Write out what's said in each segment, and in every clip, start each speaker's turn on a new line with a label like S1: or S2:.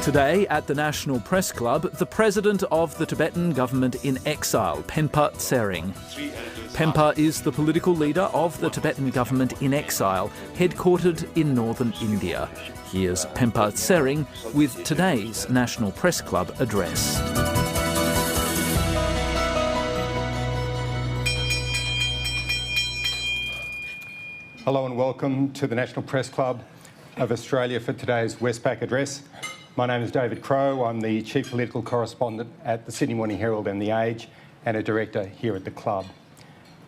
S1: Today at the National Press Club, the president of the Tibetan government in exile, Penpa Tsering. Penpa is the political leader of the Tibetan government in exile, headquartered in northern India. Here's Penpa Tsering with today's National Press Club address.
S2: Hello and welcome to the National Press Club of Australia for today's Westpac address. My name is David Crowe. I'm the Chief Political Correspondent at the Sydney Morning Herald and The Age and a Director here at the Club.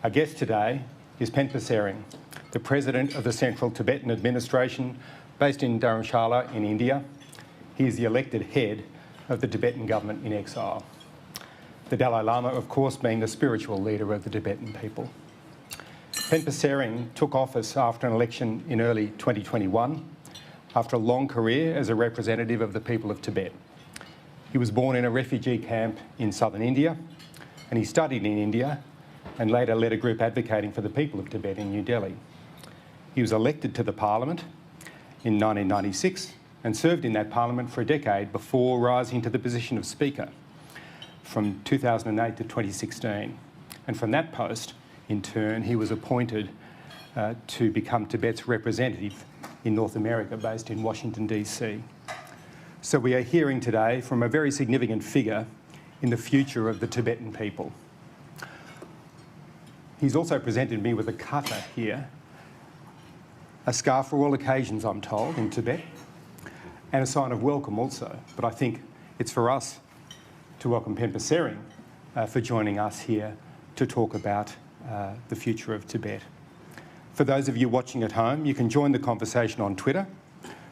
S2: Our guest today is Penpa Tsering, the President of the Central Tibetan Administration based in Dharamshala in India. He is the elected head of the Tibetan government in exile. The Dalai Lama, of course, being the spiritual leader of the Tibetan people. Penpa Tsering took office after an election in early 2021, after a long career as a representative of the people of Tibet. He was born in a refugee camp in southern India, and he studied in India and later led a group advocating for the people of Tibet in New Delhi. He was elected to the parliament in 1996 and served in that parliament for a decade before rising to the position of speaker from 2008 to 2016. And from that post, in turn, he was appointed to become Tibet's representative in North America, based in Washington, DC. So we are hearing today from a very significant figure in the future of the Tibetan people. He's also presented me with a kata here, a scarf for all occasions, I'm told, in Tibet, and a sign of welcome also. But I think it's for us to welcome Penpa Tsering for joining us here to talk about the future of Tibet. For those of you watching at home, you can join the conversation on Twitter,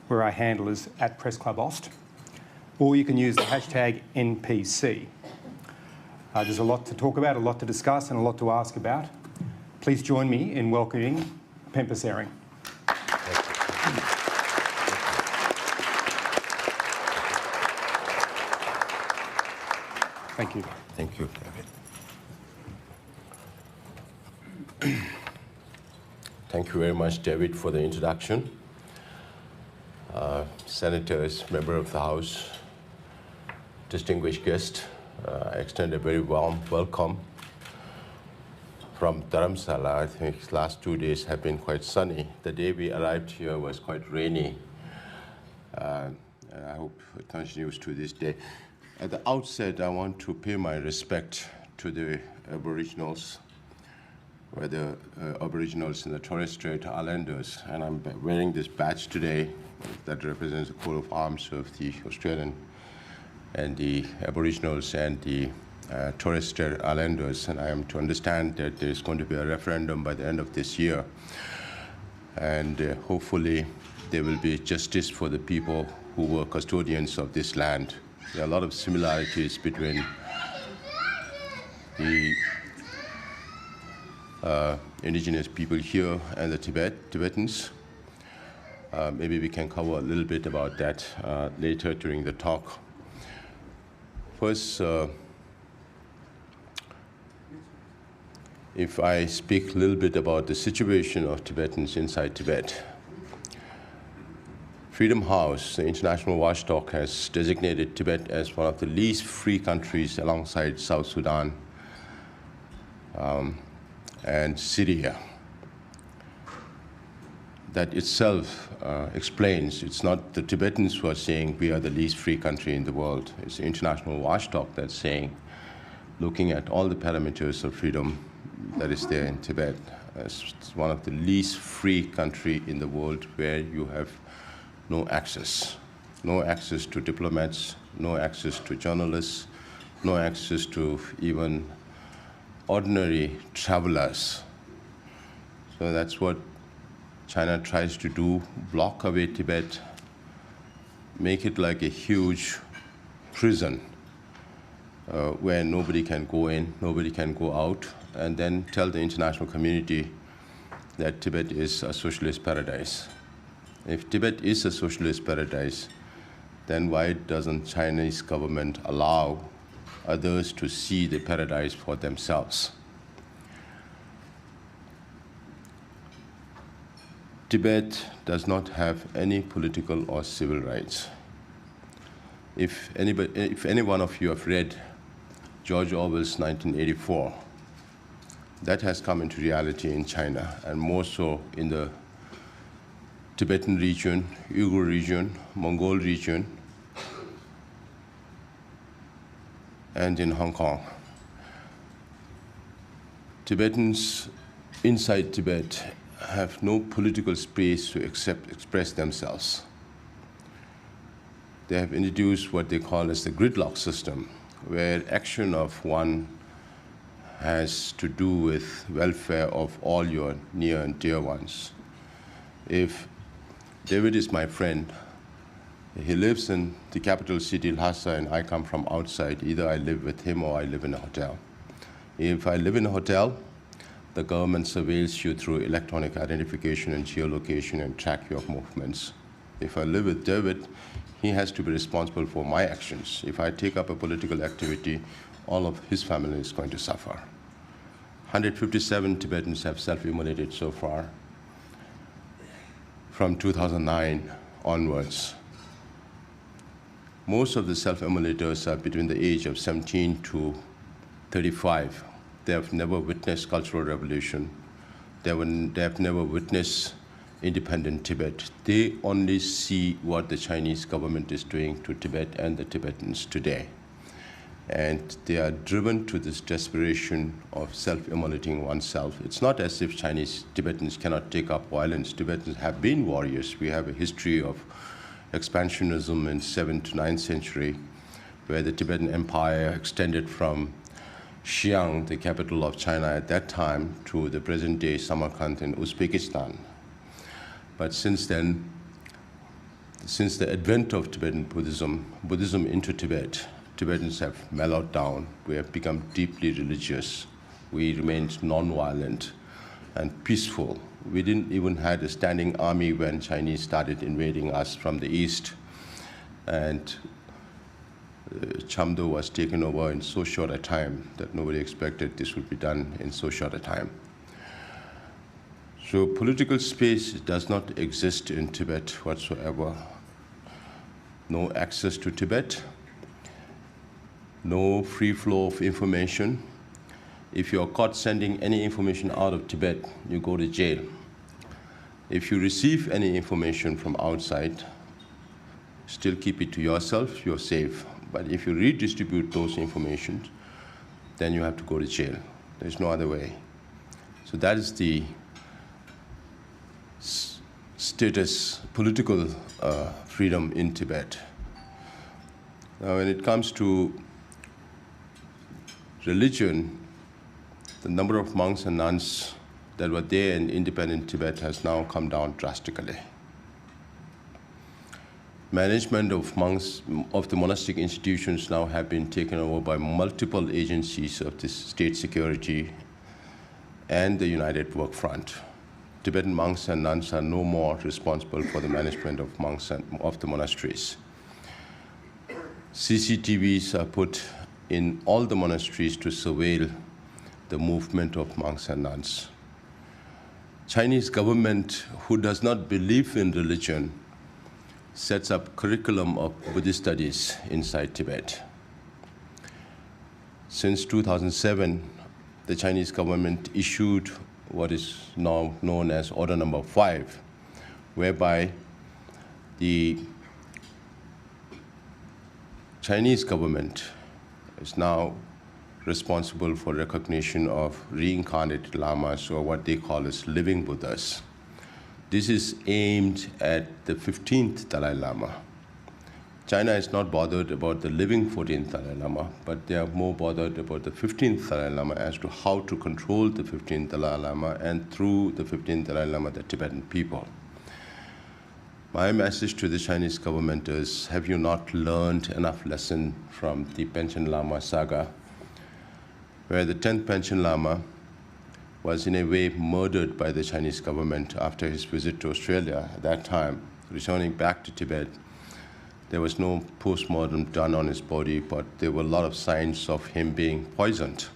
S2: where our handle is @PressClubAust, or you can use the hashtag NPC. There's a lot to talk about, a lot to discuss, and a lot to ask about. Please join me in welcoming Penpa Tsering. Thank you.
S3: Thank you, David. Thank you very much, David, for the introduction. Senators, member of the House, distinguished guest, I extend a very warm welcome from Dharamshala. I think last 2 days have been quite sunny. The day we arrived here was quite rainy. I hope it continues to this day. At the outset, I want to pay my respect to the Aboriginals, whether Aboriginals in the Torres Strait Islanders, and I'm wearing this badge today that represents the coat of arms of the Australian and the Aboriginals and the Torres Strait Islanders, and I am to understand that there's going to be a referendum by the end of this year, and hopefully there will be justice for the people who were custodians of this land. There are a lot of similarities between the indigenous people here and the Tibetans. Maybe we can cover a little bit about that later during the talk. First, if I speak a little bit about the situation of Tibetans inside Tibet. Freedom House, the international watchdog, has designated Tibet as one of the least free countries alongside South Sudan and Syria. That itself explains it's not the Tibetans who are saying we are the least free country in the world. It's the international watchdog that's saying, looking at all the parameters of freedom that is there in Tibet, it's one of the least free country in the world where you have no access to diplomats, no access to journalists, no access to even ordinary travelers. So that's what China tries to do, block away Tibet, make it like a huge prison where nobody can go in, nobody can go out, and then tell the international community that Tibet is a socialist paradise. If Tibet is a socialist paradise, then why doesn't Chinese government allow others to see the paradise for themselves? Tibet does not have any political or civil rights. If any one of you have read George Orwell's 1984, that has come into reality in China, and more so in the Tibetan region, Uyghur region, Mongol region, and in Hong Kong. Tibetans inside Tibet have no political space to express themselves. They have introduced what they call as the gridlock system, where action of one has to do with welfare of all your near and dear ones. If David is my friend, he lives in the capital city, Lhasa, and I come from outside. Either I live with him or I live in a hotel. If I live in a hotel, the government surveils you through electronic identification and geolocation and track your movements. If I live with David, he has to be responsible for my actions. If I take up a political activity, all of his family is going to suffer. 157 Tibetans have self-immolated so far from 2009 onwards. Most of the self-immolators are between the age of 17 to 35. They have never witnessed cultural revolution. They have never witnessed independent Tibet. They only see what the Chinese government is doing to Tibet and the Tibetans today. And they are driven to this desperation of self-immolating oneself. It's not as if Chinese Tibetans cannot take up violence. Tibetans have been warriors. We have a history of expansionism in 7th to 9th century, where the Tibetan Empire extended from Xi'an, the capital of China at that time, to the present-day Samarkand in Uzbekistan. But since then, since the advent of Tibetan Buddhism into Tibet, Tibetans have mellowed down. We have become deeply religious. We remained non-violent and peaceful. We didn't even have a standing army when Chinese started invading us from the east. And Chamdo was taken over in so short a time that nobody expected this would be done in so short a time. So political space does not exist in Tibet whatsoever. No access to Tibet, no free flow of information. If you're caught sending any information out of Tibet, you go to jail. If you receive any information from outside, still keep it to yourself, you're safe. But if you redistribute those information, then you have to go to jail. There's no other way. So that is the status, political freedom in Tibet. Now, when it comes to religion, the number of monks and nuns that were there in independent Tibet has now come down drastically. Management of the monastic institutions now have been taken over by multiple agencies of the state security and the United Work Front. Tibetan monks and nuns are no more responsible for the management of monks and of the monasteries. CCTVs are put in all the monasteries to surveil the movement of monks and nuns. Chinese government, who does not believe in religion, sets up curriculum of Buddhist studies inside Tibet. Since 2007, the Chinese government issued what is now known as Order Number 5, whereby the Chinese government is now responsible for recognition of reincarnated lamas, or what they call as living Buddhas. This is aimed at the 15th Dalai Lama. China is not bothered about the living 14th Dalai Lama, but they are more bothered about the 15th Dalai Lama as to how to control the 15th Dalai Lama, and through the 15th Dalai Lama, the Tibetan people. My message to the Chinese government is, have you not learned enough lesson from the Panchen Lama saga, where the 10th Panchen Lama was in a way murdered by the Chinese government after his visit to Australia. At that time, returning back to Tibet, there was no post-mortem done on his body, but there were a lot of signs of him being poisoned.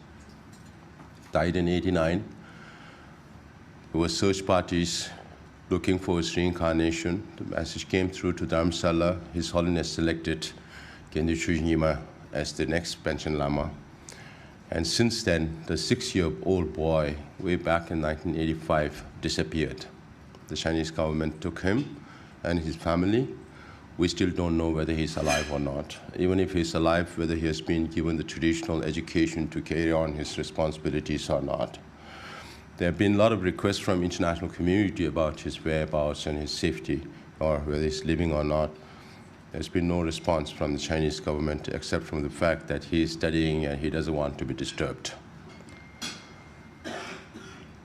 S3: Died in '89. There were search parties looking for his reincarnation. The message came through to Dharamsala. His Holiness selected Khendu Nyima as the next Panchen Lama. And since then, the 6-year-old boy, way back in 1985, disappeared. The Chinese government took him and his family. We still don't know whether he's alive or not. Even if he's alive, whether he has been given the traditional education to carry on his responsibilities or not. There have been a lot of requests from international community about his whereabouts and his safety, or whether he's living or not. There's been no response from the Chinese government except from the fact that he is studying and he doesn't want to be disturbed.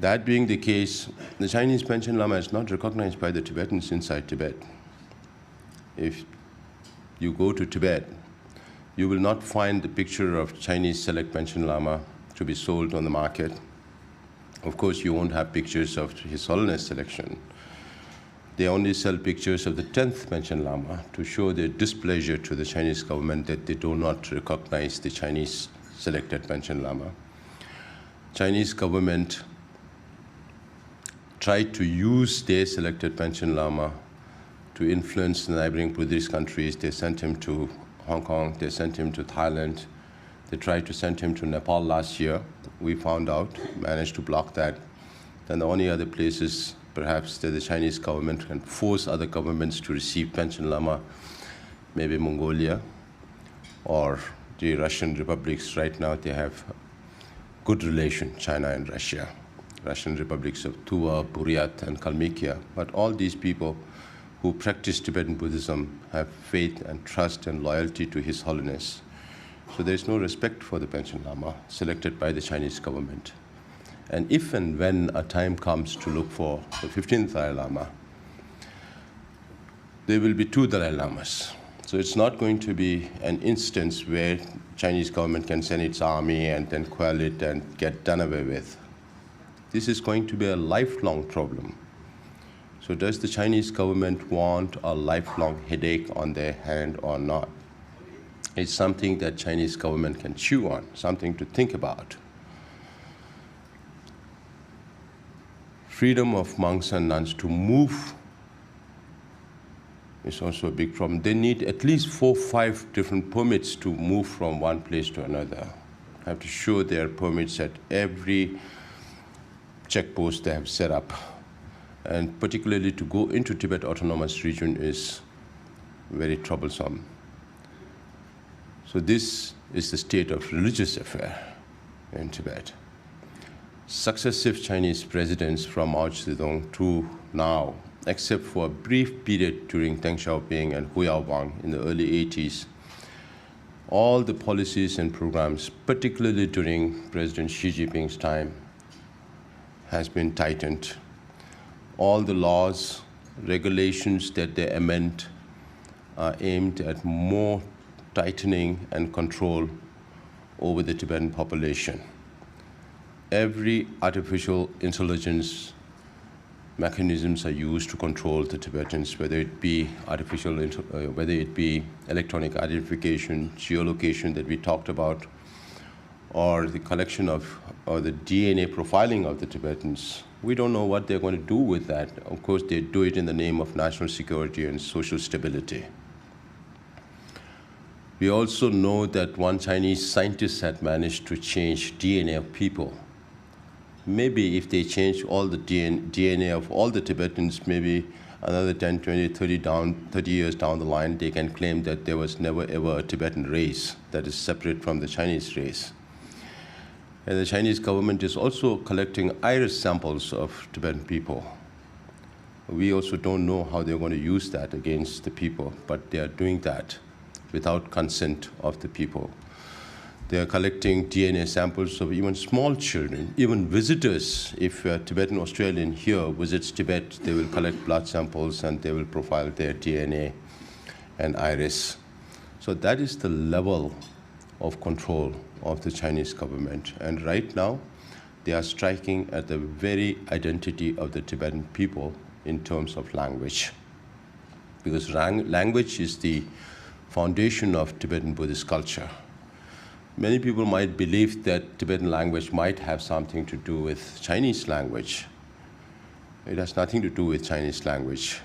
S3: That being the case, the Chinese Panchen Lama is not recognized by the Tibetans inside Tibet. If you go to Tibet, you will not find the picture of Chinese Select Panchen Lama to be sold on the market. Of course, you won't have pictures of His Holiness selection. They only sell pictures of the 10th Panchen Lama to show their displeasure to the Chinese government that they do not recognize the Chinese selected Panchen Lama. Chinese government tried to use their selected Panchen Lama to influence the neighboring Buddhist countries. They sent him to Hong Kong, they sent him to Thailand, they tried to send him to Nepal last year. We found out, managed to block that. Then the only other places perhaps that the Chinese government can force other governments to receive Panchen Lama, maybe Mongolia or the Russian republics. Right now they have good relation, China and Russia. Russian republics of Tuva, Buryat, and Kalmykia. But all these people who practice Tibetan Buddhism have faith and trust and loyalty to His Holiness. So there's no respect for the Panchen Lama selected by the Chinese government. And if and when a time comes to look for the 15th Dalai Lama, there will be 2 Dalai Lamas. So it's not going to be an instance where Chinese government can send its army and then quell it and get done away with. This is going to be a lifelong problem. So does the Chinese government want a lifelong headache on their hand or not? It's something that Chinese government can chew on, something to think about. Freedom of monks and nuns to move is also a big problem. They need at least 4 or 5 different permits to move from one place to another. Have to show their permits at every checkpost they have set up. And particularly to go into Tibet Autonomous Region is very troublesome. So this is the state of religious affair in Tibet. Successive Chinese presidents from Mao Zedong to now, except for a brief period during Deng Xiaoping and Hu Yaobang in the early 80s, all the policies and programs, particularly during President Xi Jinping's time, has been tightened. All the laws, regulations that they amend are aimed at more tightening and control over the Tibetan population. Every artificial intelligence mechanisms are used to control the Tibetans, whether it be whether it be electronic identification, geolocation that we talked about, or the collection of, or the DNA profiling of the Tibetans. We don't know what they're going to do with that. Of course, they do it in the name of national security and social stability. We also know that one Chinese scientist had managed to change DNA of people. Maybe if they change all the DNA of all the Tibetans, maybe another 10, 20, 30 years down the line, they can claim that there was never ever a Tibetan race that is separate from the Chinese race. And the Chinese government is also collecting iris samples of Tibetan people. We also don't know how they're going to use that against the people, but they are doing that without consent of the people. They are collecting DNA samples of even small children, even visitors. If a Tibetan Australian here visits Tibet, they will collect blood samples and they will profile their DNA and iris. So that is the level of control of the Chinese government. And right now, they are striking at the very identity of the Tibetan people in terms of language. Because language is the foundation of Tibetan Buddhist culture. Many people might believe that Tibetan language might have something to do with Chinese language. It has nothing to do with Chinese language.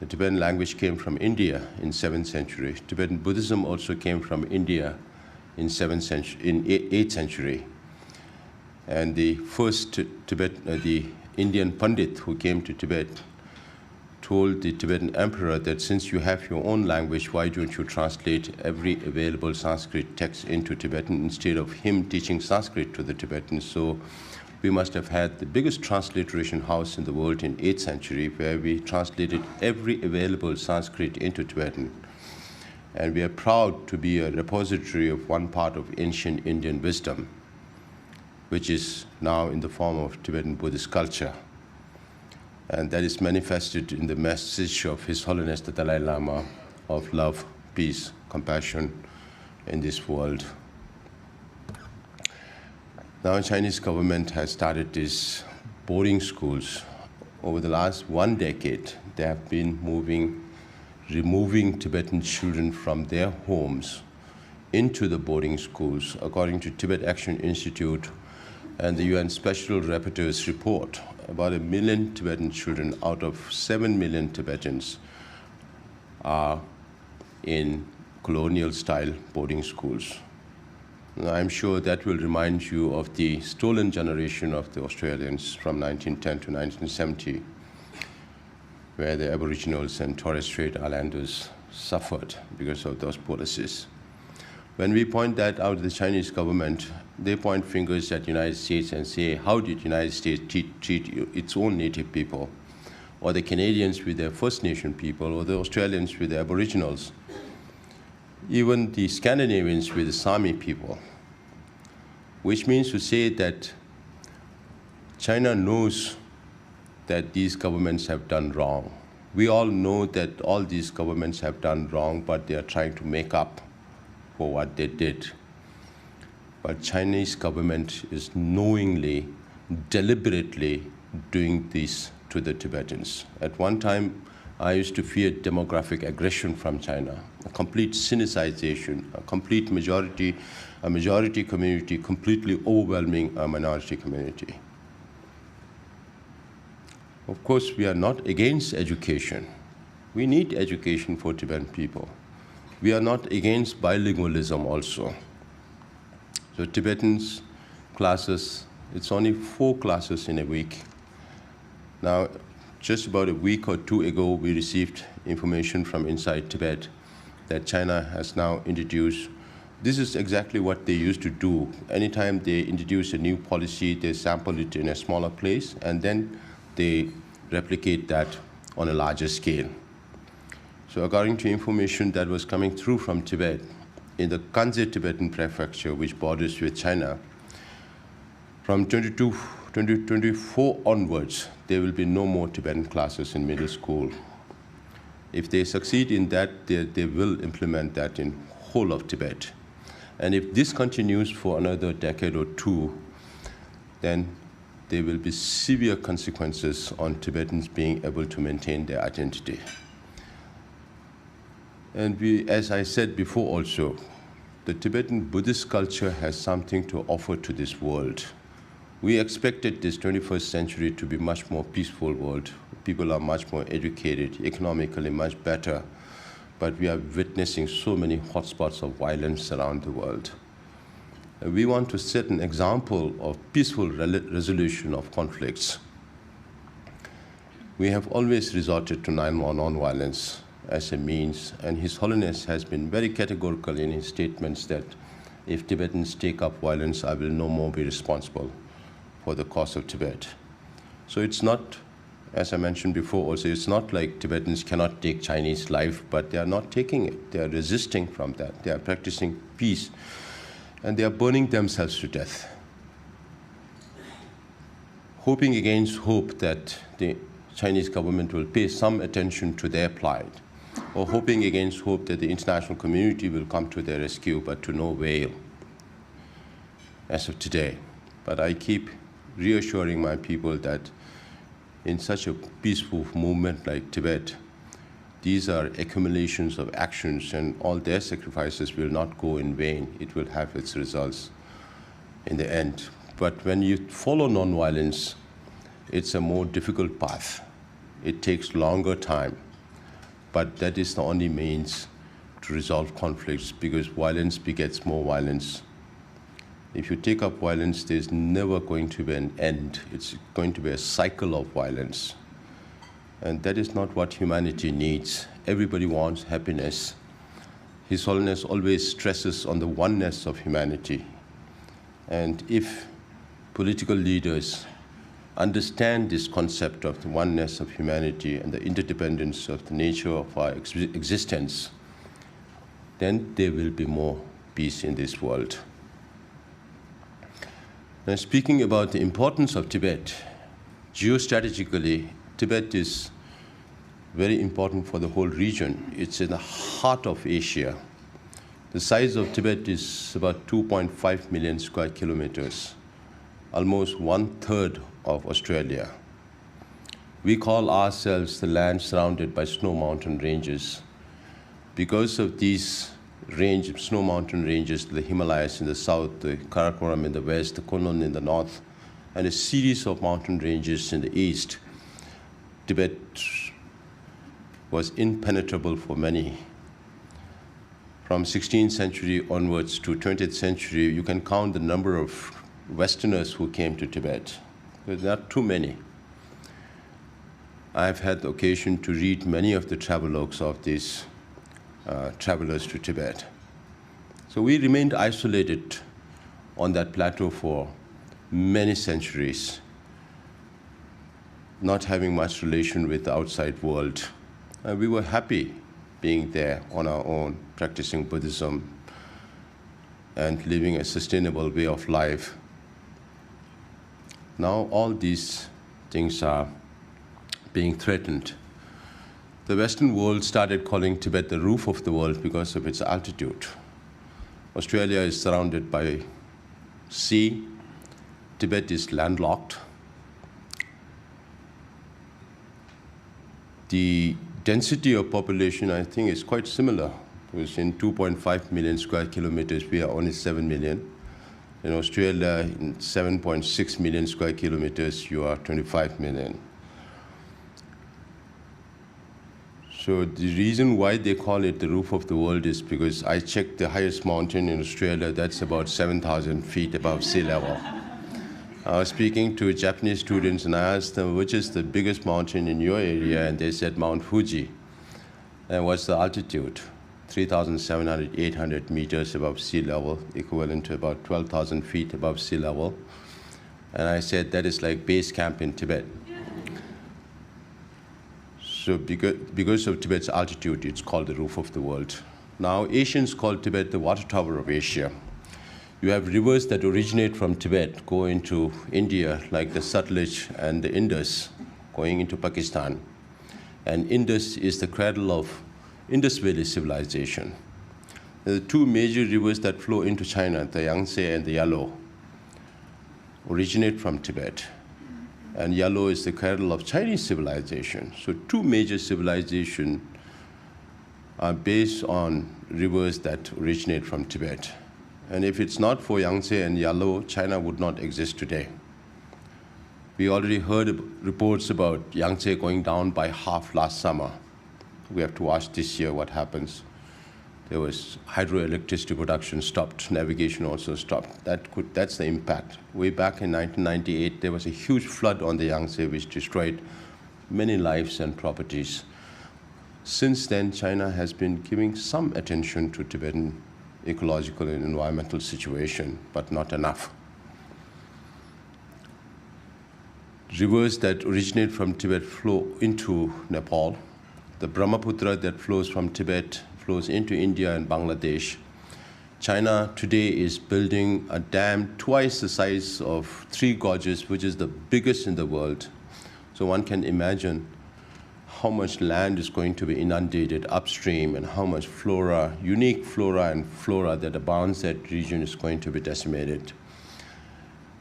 S3: The Tibetan language came from India in 7th century. Tibetan Buddhism also came from India in 8th century. And the first the Indian Pandit who came to Tibet told the Tibetan emperor that since you have your own language, why don't you translate every available Sanskrit text into Tibetan instead of him teaching Sanskrit to the Tibetans? So we must have had the biggest transliteration house in the world in 8th century, where we translated every available Sanskrit into Tibetan. And we are proud to be a repository of one part of ancient Indian wisdom, which is now in the form of Tibetan Buddhist culture. And that is manifested in the message of His Holiness the Dalai Lama of love, peace, compassion in this world. Now, the Chinese government has started these boarding schools. Over the last 1 decade, they have been removing Tibetan children from their homes into the boarding schools, according to Tibet Action Institute and the UN Special Rapporteur's report. About 1 million Tibetan children out of 7 million Tibetans are in colonial-style boarding schools. Now, I'm sure that will remind you of the stolen generation of the Australians from 1910 to 1970, where the Aboriginals and Torres Strait Islanders suffered because of those policies. When we point that out to the Chinese government, they point fingers at the United States and say, how did the United States treat its own native people, or the Canadians with their First Nation people, or the Australians with the Aboriginals, even the Scandinavians with the Sami people, which means to say that China knows that these governments have done wrong. We all know that all these governments have done wrong, but they are trying to make up for what they did. But Chinese government is knowingly, deliberately doing this to the Tibetans. At one time, I used to fear demographic aggression from China, a complete sinicization, a majority community completely overwhelming a minority community. Of course, we are not against education. We need education for Tibetan people. We are not against bilingualism also. So Tibetans classes, it's only 4 classes in a week. Now, just about a week or 2 ago, we received information from inside Tibet that China has now introduced. This is exactly what they used to do. Anytime they introduce a new policy, they sample it in a smaller place, and then they replicate that on a larger scale. So according to information that was coming through from Tibet, in the Kanze Tibetan prefecture, which borders with China, from 2024 onwards, there will be no more Tibetan classes in middle school. If they succeed in that, they will implement that in whole of Tibet. And if this continues for another decade or 2, then there will be severe consequences on Tibetans being able to maintain their identity. And we, as I said before also, the Tibetan Buddhist culture has something to offer to this world. We expected this 21st century to be much more peaceful world. People are much more educated, economically much better, but we are witnessing so many hotspots of violence around the world. We want to set an example of peaceful resolution of conflicts. We have always resorted to non-violence as a means, and His Holiness has been very categorical in his statements that if Tibetans take up violence, I will no more be responsible for the cause of Tibet. So it's not, as I mentioned before also, it's not like Tibetans cannot take Chinese life, but they are not taking it. They are resisting from that. They are practicing peace, and they are burning themselves to death, hoping against hope that the Chinese government will pay some attention to their plight, or hoping against hope that the international community will come to their rescue, but to no avail as of today. But I keep reassuring my people that in such a peaceful movement like Tibet, these are accumulations of actions, and all their sacrifices will not go in vain. It will have its results in the end. But when you follow nonviolence, it's a more difficult path. It takes longer time. but that is the only means to resolve conflicts, because violence begets more violence. If you take up violence, there's never going to be an end. It's going to be a cycle of violence. And that is not what humanity needs. Everybody wants happiness. His Holiness always stresses on the oneness of humanity. And if political leaders understand this concept of the oneness of humanity and the interdependence of the nature of our existence, then there will be more peace in this world. Now, speaking about the importance of Tibet, geostrategically, Tibet is very important for the whole region. It's in the heart of Asia. The size of Tibet is about 2.5 million square kilometers, almost 1/3 of Australia. We call ourselves the land surrounded by snow mountain ranges. Because of these snow mountain ranges, the Himalayas in the south, the Karakoram in the west, the Kunlun in the north, and a series of mountain ranges in the east, Tibet was impenetrable for many. From 16th century onwards to 20th century, you can count the number of Westerners who came to Tibet. There's not too many. I've had the occasion to read many of the travelogues of these travelers to Tibet. So we remained isolated on that plateau for many centuries, not having much relation with the outside world. And we were happy being there on our own, practicing Buddhism and living a sustainable way of life. Now all these things are being threatened. The Western world started calling Tibet the roof of the world because of its altitude. Australia is surrounded by sea. Tibet is landlocked. The density of population, I think, is quite similar. Because in 2.5 million square kilometers, we are only 7 million. In Australia, in 7.6 million square kilometers, you are 25 million. So the reason why they call it the roof of the world is because I checked the highest mountain in Australia, that's about 7,000 feet above sea level. I was speaking to Japanese students and I asked them, which is the biggest mountain in your area? And they said Mount Fuji. And what's the altitude? 3,700, 800 meters above sea level, equivalent to about 12,000 feet above sea level. And I said, that is like base camp in Tibet. So because of Tibet's altitude, it's called the roof of the world. Now, Asians call Tibet the water tower of Asia. You have rivers that originate from Tibet, go into India, like the Sutlej and the Indus, going into Pakistan. And Indus is the cradle of Indus Valley civilization. There are two major rivers that flow into China, the Yangtze and the Yellow, originate from Tibet. And Yellow is the cradle of Chinese civilization. So two major civilizations are based on rivers that originate from Tibet. And if it's not for Yangtze and Yellow, China would not exist today. We already heard reports about Yangtze going down by half last summer. We have to watch this year what happens. There was hydroelectricity production stopped, navigation also stopped. That's the impact. Way back in 1998, there was a huge flood on the Yangtze which destroyed many lives and properties. Since then, China has been giving some attention to Tibetan ecological and environmental situation, but not enough. Rivers that originate from Tibet flow into Nepal. The Brahmaputra that flows from Tibet flows into India and Bangladesh. China today is building a dam twice the size of Three Gorges, which is the biggest in the world. So one can imagine how much land is going to be inundated upstream and how much flora, unique flora and flora that abounds that region is going to be decimated.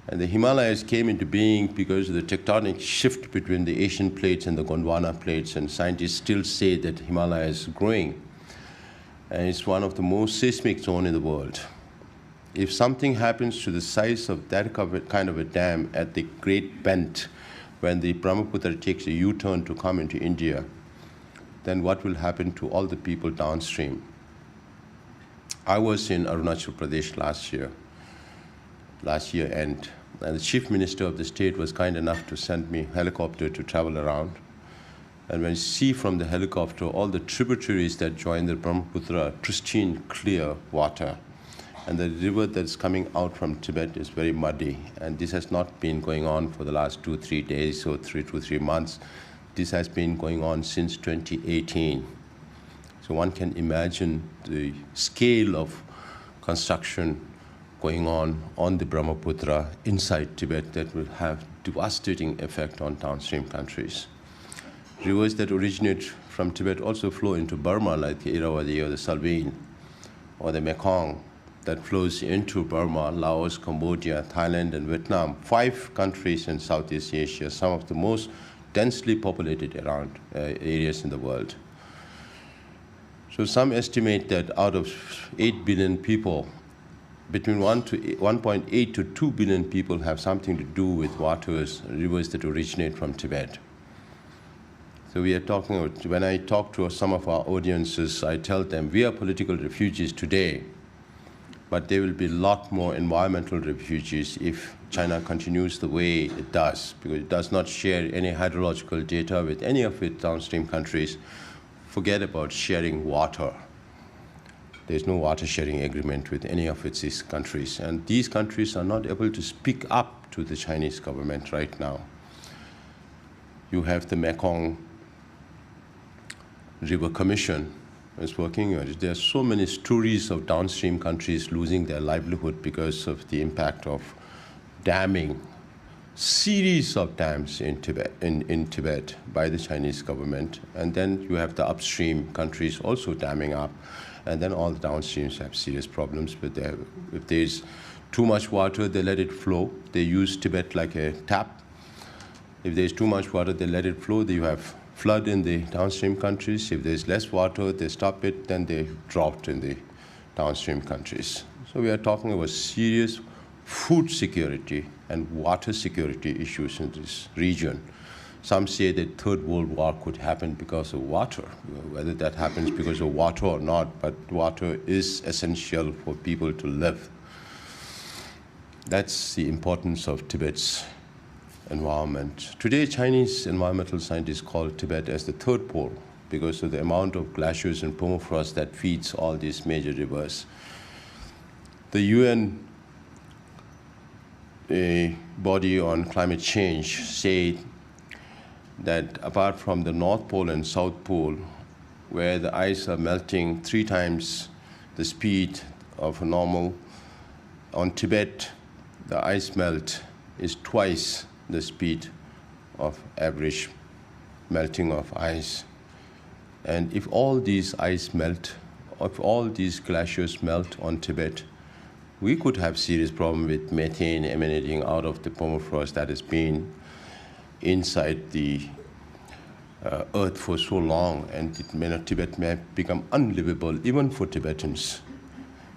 S3: And the Himalayas came into being because of the tectonic shift between the Asian plates and the Gondwana plates, and scientists still say that Himalaya is growing. And it's one of the most seismic zones in the world. If something happens to the size of that kind of a dam at the Great Bend, when the Brahmaputra takes a U-turn to come into India, then what will happen to all the people downstream? I was in Arunachal Pradesh last year and the chief minister of the state was kind enough to send me a helicopter to travel around. And when you see from the helicopter all the tributaries that join the Brahmaputra, pristine, clear water. And the river that's coming out from Tibet is very muddy. And this has not been going on for the last 2-3 days or 2 to 3 months. This has been going on since 2018. So one can imagine the scale of construction going on the Brahmaputra inside Tibet that will have devastating effect on downstream countries. Rivers that originate from Tibet also flow into Burma, like the Irrawaddy or the Salween, or the Mekong that flows into Burma, Laos, Cambodia, Thailand, and Vietnam, 5 countries in Southeast Asia, some of the most densely populated areas in the world. So some estimate that out of 8 billion people, between 1.8 to 2 billion people have something to do with rivers that originate from Tibet. So we are talking about, when I talk to some of our audiences, I tell them we are political refugees today, but there will be a lot more environmental refugees if China continues the way it does, because it does not share any hydrological data with any of its downstream countries. Forget about sharing water. There's no water sharing agreement with any of its countries. And these countries are not able to speak up to the Chinese government right now. You have the Mekong River Commission is working on it. There are so many stories of downstream countries losing their livelihood because of the impact of damming, series of dams in Tibet by the Chinese government. And then you have the upstream countries also damming up. And then all the downstreams have serious problems. But if there's too much water, they let it flow. They use Tibet like a tap. If there's too much water, they let it flow. You have flood in the downstream countries. If there's less water, they stop it, then they drought in the downstream countries. So we are talking about serious food security and water security issues in this region. Some say that Third World War could happen because of water, whether that happens because of water or not, but water is essential for people to live. That's the importance of Tibet's environment. Today, Chinese environmental scientists call Tibet as the third pole because of the amount of glaciers and permafrost that feeds all these major rivers. The UN body on climate change said that apart from the North Pole and South Pole, where the ice are melting 3 times the speed of normal, on Tibet, the ice melt is twice the speed of average melting of ice. And if all these ice melt, if all these glaciers melt on Tibet, we could have serious problem with methane emanating out of the permafrost that has been inside the earth for so long, and Tibet may become unlivable even for Tibetans.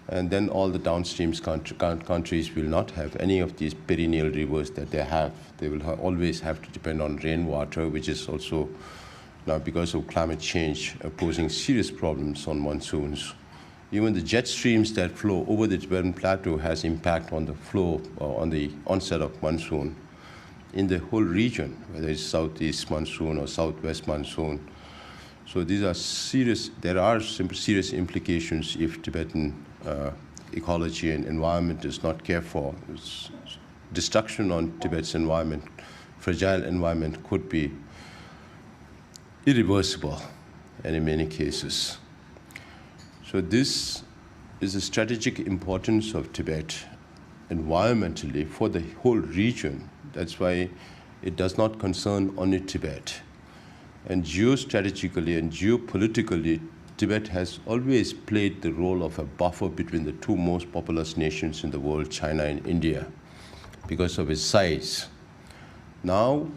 S3: And then all the downstream countries will not have any of these perennial rivers that they have. They will always have to depend on rainwater, which is also now, because of climate change, posing serious problems on monsoons. Even the jet streams that flow over the Tibetan Plateau has impact on the flow, on the onset of monsoon in the whole region, whether it's southeast monsoon or southwest monsoon. So these are serious, there are some serious implications if Tibetan ecology and environment is not cared for. Destruction on Tibet's environment, fragile environment, could be irreversible and in many cases. So this is the strategic importance of Tibet environmentally for the whole region. That's why it does not concern only Tibet. And geostrategically and geopolitically, Tibet has always played the role of a buffer between the 2 most populous nations in the world, China and India, because of its size. Now,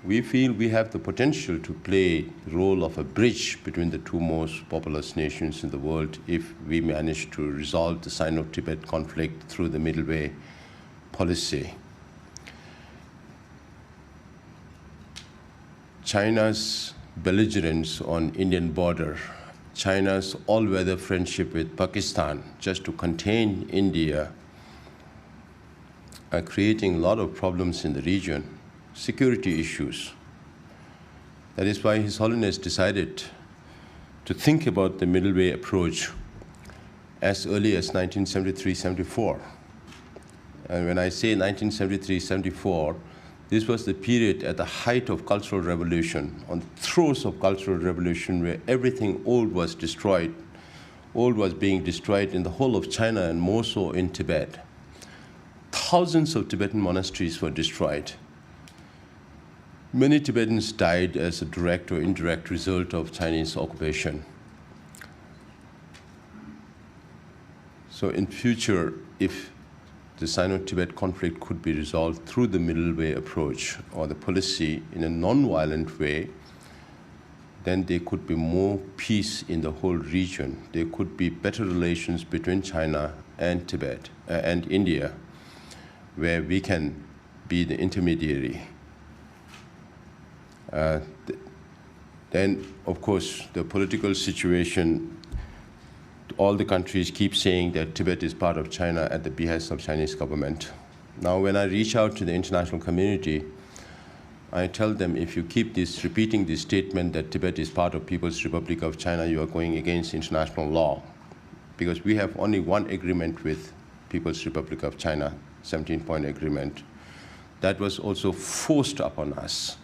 S3: we feel we have the potential to play the role of a bridge between the 2 most populous nations in the world if we manage to resolve the Sino-Tibet conflict through the middle way policy. China's belligerence on Indian border, China's all-weather friendship with Pakistan just to contain India are creating a lot of problems in the region, security issues. That is why His Holiness decided to think about the middle way approach as early as 1973-74. And when I say 1973-74, this was the period at the height of Cultural Revolution, on the throes of Cultural Revolution, where everything old was destroyed. Old was being destroyed in the whole of China and more so in Tibet. Thousands of Tibetan monasteries were destroyed. Many Tibetans died as a direct or indirect result of Chinese occupation. So in future, if the Sino-Tibet conflict could be resolved through the middle way approach or the policy in a non-violent way, then there could be more peace in the whole region. There could be better relations between China and Tibet and India, where we can be the intermediary. Then, of course, the political situation, all the countries keep saying that Tibet is part of China at the behest of Chinese government. Now, when I reach out to the international community, I tell them, if you keep repeating this statement that Tibet is part of People's Republic of China, you are going against international law. Because we have only one agreement with People's Republic of China, 17-point agreement. That was also forced upon us.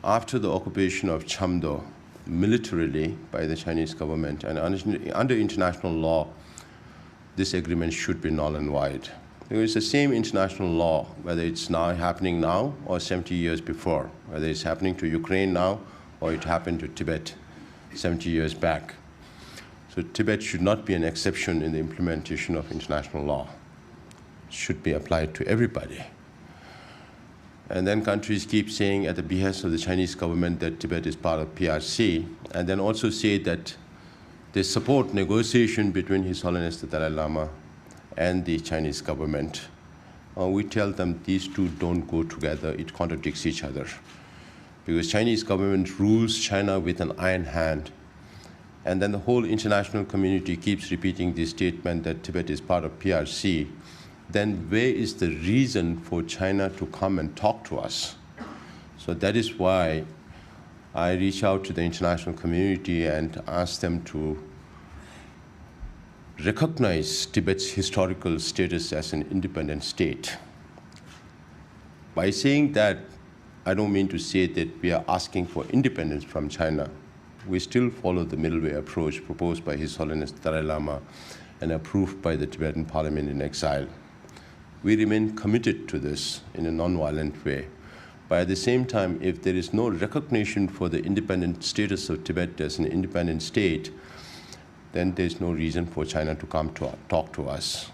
S3: After the occupation of Chamdo, militarily by the Chinese government, and under international law, this agreement should be null and void. It's the same international law, whether it's now happening now or 70 years before, whether it's happening to Ukraine now or it happened to Tibet 70 years back. So Tibet should not be an exception in the implementation of international law. It should be applied to everybody. And then countries keep saying at the behest of the Chinese government that Tibet is part of PRC, and then also say that they support negotiation between His Holiness the Dalai Lama and the Chinese government. We tell them these two don't go together, it contradicts each other. Because Chinese government rules China with an iron hand, and then the whole international community keeps repeating this statement that Tibet is part of PRC, then where is the reason for China to come and talk to us? So that is why I reach out to the international community and ask them to recognize Tibet's historical status as an independent state. By saying that, I don't mean to say that we are asking for independence from China. We still follow the middle way approach proposed by His Holiness Dalai Lama and approved by the Tibetan Parliament in exile. We remain committed to this in a non-violent way. But at the same time, if there is no recognition for the independent status of Tibet as an independent state, then there's no reason for China to come to talk to us.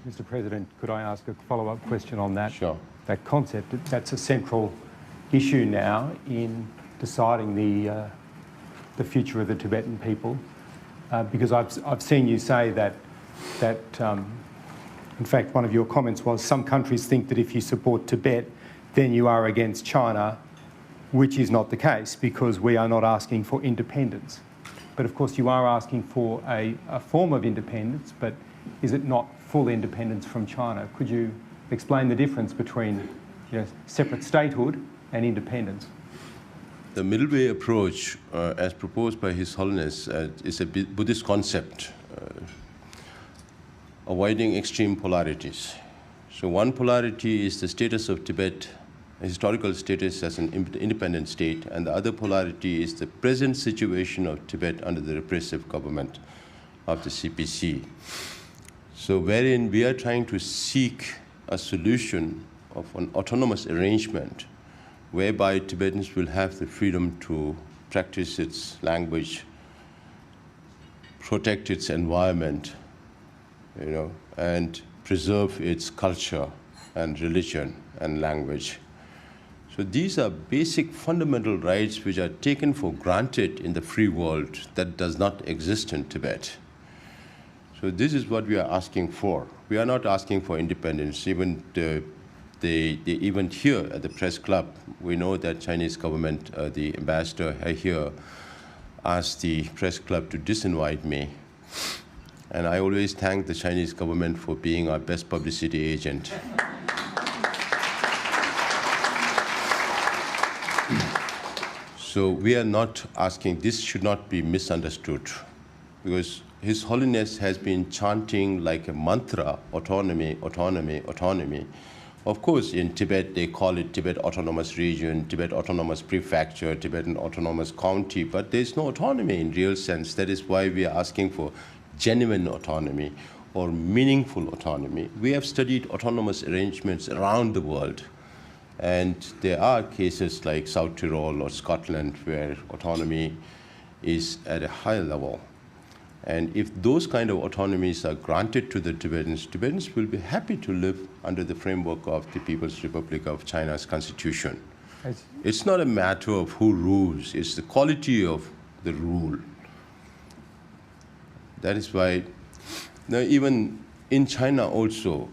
S2: Mr. President, could I ask a follow-up question on that?
S3: Sure.
S2: That concept, that's a central issue now in deciding the future of the Tibetan people, because I've seen you say that in fact, one of your comments was some countries think that if you support Tibet, then you are against China, which is not the case, because we are not asking for independence. But of course, you are asking for a form of independence, but is it not full independence from China? Could you explain the difference between separate statehood and independence?
S3: The middle way approach, as proposed by His Holiness, is a Buddhist concept, avoiding extreme polarities. So one polarity is the status of Tibet, a historical status as an independent state, and the other polarity is the present situation of Tibet under the repressive government of the CPC. So wherein we are trying to seek a solution of an autonomous arrangement whereby Tibetans will have the freedom to practice its language, protect its environment, and preserve its culture and religion and language. So these are basic fundamental rights which are taken for granted in the free world that does not exist in Tibet. So this is what we are asking for. We are not asking for independence. Even the the event here at the press club, we know that Chinese government, the ambassador here, asked the press club to disinvite me. And I always thank the Chinese government for being our best publicity agent. So we are not asking, this should not be misunderstood, because His Holiness has been chanting like a mantra, autonomy, autonomy, autonomy. Of course, in Tibet, they call it Tibet Autonomous Region, Tibet Autonomous Prefecture, Tibetan Autonomous County, but there's no autonomy in real sense. That is why we are asking for genuine autonomy or meaningful autonomy. We have studied autonomous arrangements around the world. And there are cases like South Tyrol or Scotland where autonomy is at a high level. And if those kind of autonomies are granted to the Tibetans, Tibetans will be happy to live under the framework of the People's Republic of China's constitution. It's not a matter of who rules, it's the quality of the rule. That is why, now even in China also,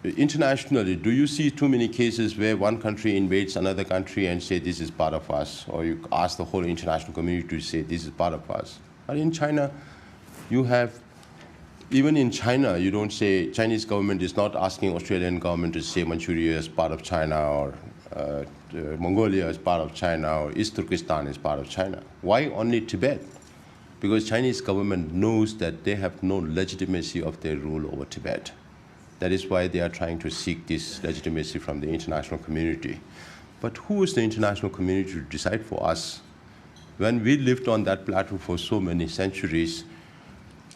S3: internationally, do you see too many cases where one country invades another country and say this is part of us, or you ask the whole international community to say this is part of us? But in China, you have, even in China, you don't say, Chinese government is not asking Australian government to say Manchuria is part of China, or Mongolia is part of China, or East Turkestan is part of China. Why only Tibet? Because Chinese government knows that they have no legitimacy of their rule over Tibet. That is why they are trying to seek this legitimacy from the international community. But who is the international community to decide for us? When we lived on that plateau for so many centuries,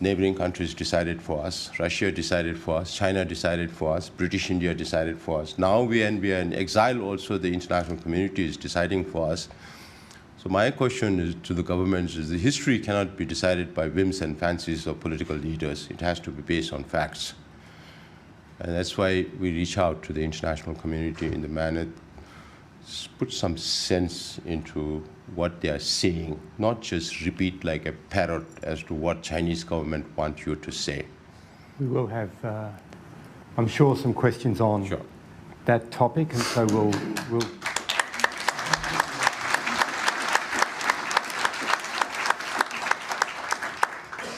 S3: neighboring countries decided for us, Russia decided for us, China decided for us, British India decided for us. Now we are in exile also, the international community is deciding for us. So my question is to the governments is the history cannot be decided by whims and fancies of political leaders. It has to be based on facts. And that's why we reach out to the international community in the manner, put some sense into what they are saying, not just repeat like a parrot as to what Chinese government wants you to say.
S2: We will have, I'm sure, some questions on that topic, and so we'll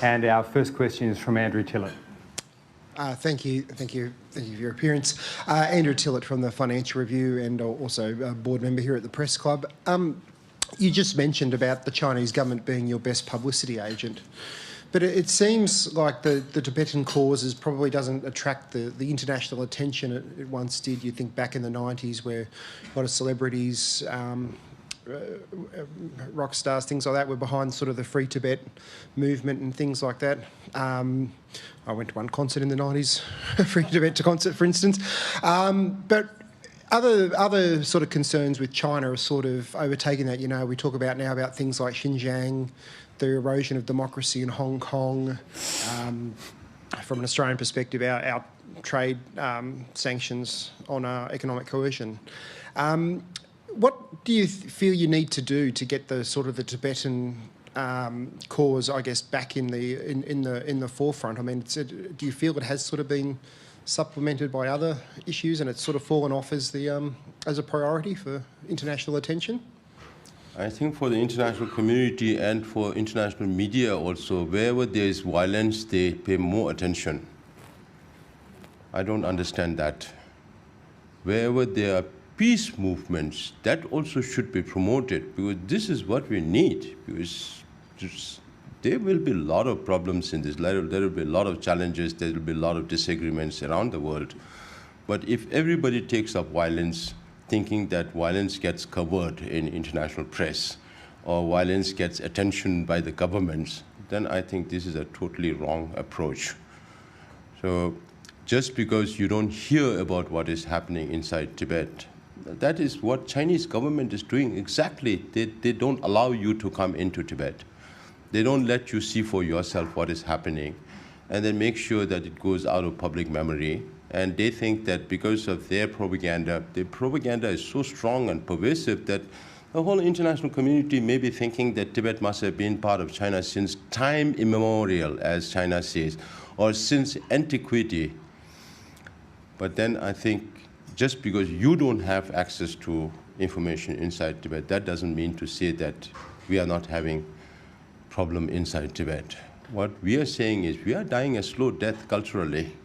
S2: And our first question is from Andrew Tillett.
S4: Thank you for your appearance. Andrew Tillett from the Financial Review and also a board member here at the Press Club. You just mentioned about the Chinese government being your best publicity agent, but it seems like the Tibetan cause probably doesn't attract the international attention it once did. You think back in the 90s where a lot of celebrities, rock stars, things like that, were behind sort of the Free Tibet movement and things like that. I went to one concert in the 90s, Free Tibet concert, for instance. But other sort of concerns with China are sort of overtaking that. You know, we talk about now about things like Xinjiang, the erosion of democracy in Hong Kong. From an Australian perspective, our trade sanctions on economic coercion. What do you feel you need to do to get the sort of the Tibetan cause, I guess, back in the forefront? I mean, do you feel it has sort of been supplemented by other issues and it's sort of fallen off as a priority for international attention?
S3: I think for the international community and for international media also, wherever there is violence, they pay more attention. I don't understand that. Wherever there are peace movements, that also should be promoted, because this is what we need, because there will be a lot of problems in this. There will be a lot of challenges, there will be a lot of disagreements around the world. But if everybody takes up violence, thinking that violence gets covered in international press or violence gets attention by the governments, then I think this is a totally wrong approach. So just because you don't hear about what is happening inside Tibet, that is what Chinese government is doing exactly. They don't allow you to come into Tibet. They don't let you see for yourself what is happening, and they make sure that it goes out of public memory. And they think that because of their propaganda is so strong and pervasive that the whole international community may be thinking that Tibet must have been part of China since time immemorial, as China says, or since antiquity. But then I think just because you don't have access to information inside Tibet, that doesn't mean to say that we are not having problem inside Tibet. What we are saying is we are dying a slow death culturally,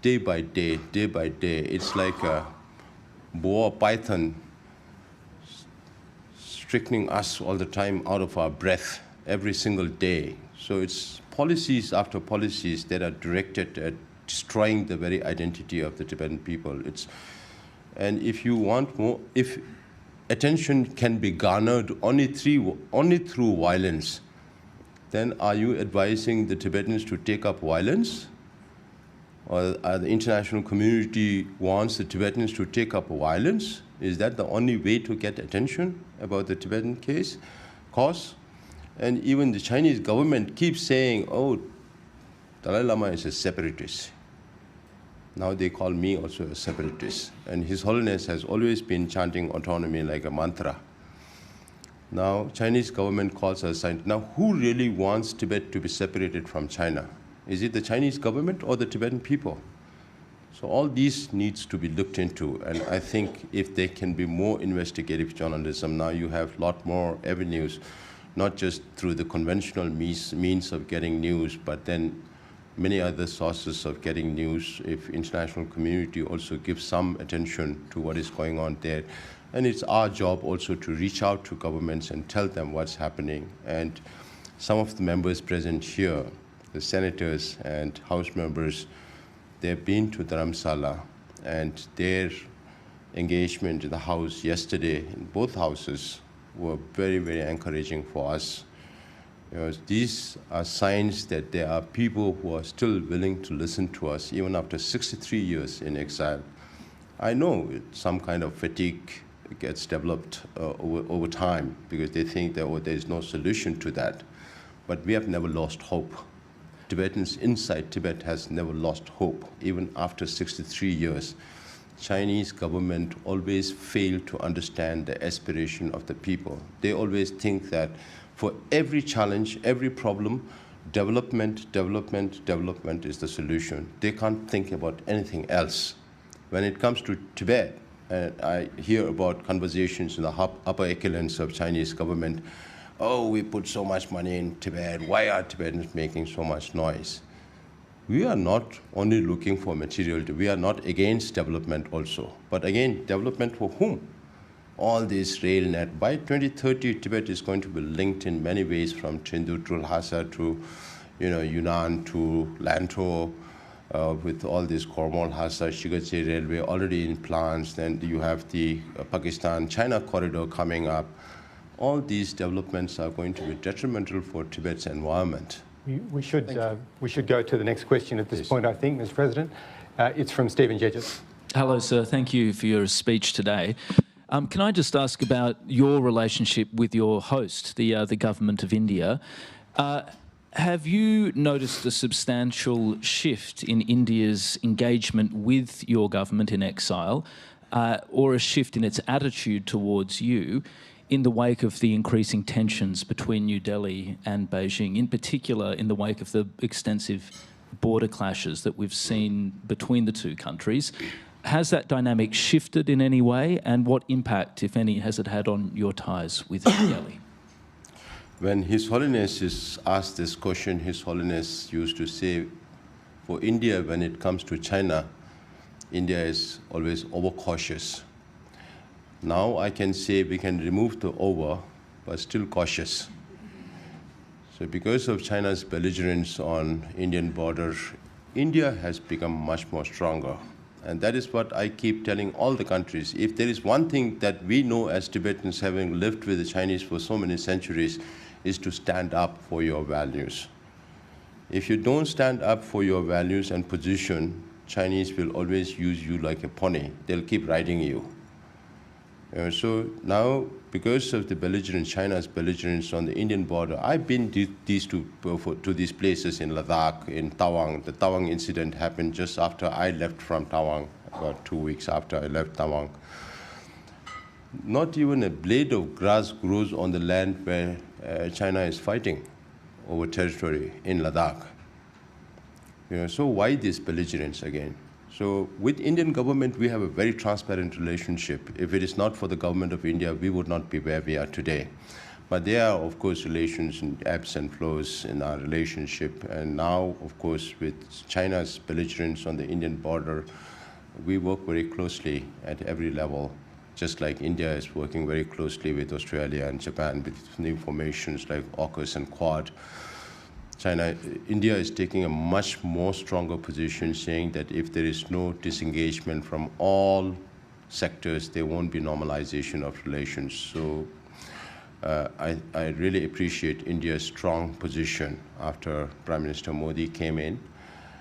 S3: day by day, day by day. It's like a boa python striking us all the time out of our breath every single day. So it's policies after policies that are directed at destroying the very identity of the Tibetan people. And if you want more, if attention can be garnered only through violence, then are you advising the Tibetans to take up violence? Or the international community wants the Tibetans to take up violence? Is that the only way to get attention about the Tibetan cause? And even the Chinese government keeps saying, oh, Dalai Lama is a separatist. Now they call me also a separatist. And His Holiness has always been chanting autonomy like a mantra. Now Chinese government calls us. Now who really wants Tibet to be separated from China? Is it the Chinese government or the Tibetan people? So all these needs to be looked into. And I think if there can be more investigative journalism, now you have a lot more avenues, not just through the conventional means of getting news, but then many other sources of getting news, if international community also gives some attention to what is going on there. And it's our job also to reach out to governments and tell them what's happening. And some of the members present here, the senators and House members, they've been to Dharamsala, and their engagement in the House yesterday in both houses were very, very encouraging for us. These are signs that there are people who are still willing to listen to us, even after 63 years in exile. I know some kind of fatigue gets developed over time because they think that there is no solution to that. But we have never lost hope. Tibetans inside Tibet has never lost hope, even after 63 years. Chinese government always failed to understand the aspiration of the people. They always think that for every challenge, every problem, development, development, development is the solution. They can't think about anything else. When it comes to Tibet, I hear about conversations in the upper echelons of Chinese government. Oh, we put so much money in Tibet. Why are Tibetans making so much noise? We are not only looking for material. We are not against development also. But again, development for whom? All this rail net. By 2030, Tibet is going to be linked in many ways, from Chindu to Lhasa to Yunnan to Lanto, with all this Kormol, Lhasa, Shigache railway already in plans. Then you have the Pakistan-China corridor coming up. All these developments are going to be detrimental for Tibet's environment.
S2: We should go to the next question at this point, I think, Mr. President. It's from Stephen Gedges.
S1: Hello, sir. Thank you for your speech today. Can I just ask about your relationship with your host, the government of India? Have you noticed a substantial shift in India's engagement with your government in exile, or a shift in its attitude towards you in the wake of the increasing tensions between New Delhi and Beijing, in particular in the wake of the extensive border clashes that we've seen between the two countries? Has that dynamic shifted in any way, and what impact, if any, has it had on your ties with New Delhi?
S3: When His Holiness is asked this question, His Holiness used to say, for India, when it comes to China, India is always overcautious. Now I can say we can remove the over, but still cautious. So because of China's belligerence on Indian border, India has become much more stronger. And that is what I keep telling all the countries. If there is one thing that we know as Tibetans, having lived with the Chinese for so many centuries, is to stand up for your values. If you don't stand up for your values and position, Chinese will always use you like a pony. They'll keep riding you. So now, because of the belligerence, China's belligerence on the Indian border, I've been to these places in Ladakh, in Tawang. The Tawang incident happened just after I left from Tawang, about 2 weeks after I left Tawang. Not even a blade of grass grows on the land where China is fighting over territory in Ladakh. So why this belligerence again? So with Indian government, we have a very transparent relationship. If it is not for the government of India, we would not be where we are today. But there are, of course, relations and ebbs and flows in our relationship. And now, of course, with China's belligerence on the Indian border, we work very closely at every level, just like India is working very closely with Australia and Japan with new formations like AUKUS and Quad. India is taking a much more stronger position, saying that if there is no disengagement from all sectors, there won't be normalization of relations. So I really appreciate India's strong position after Prime Minister Modi came in.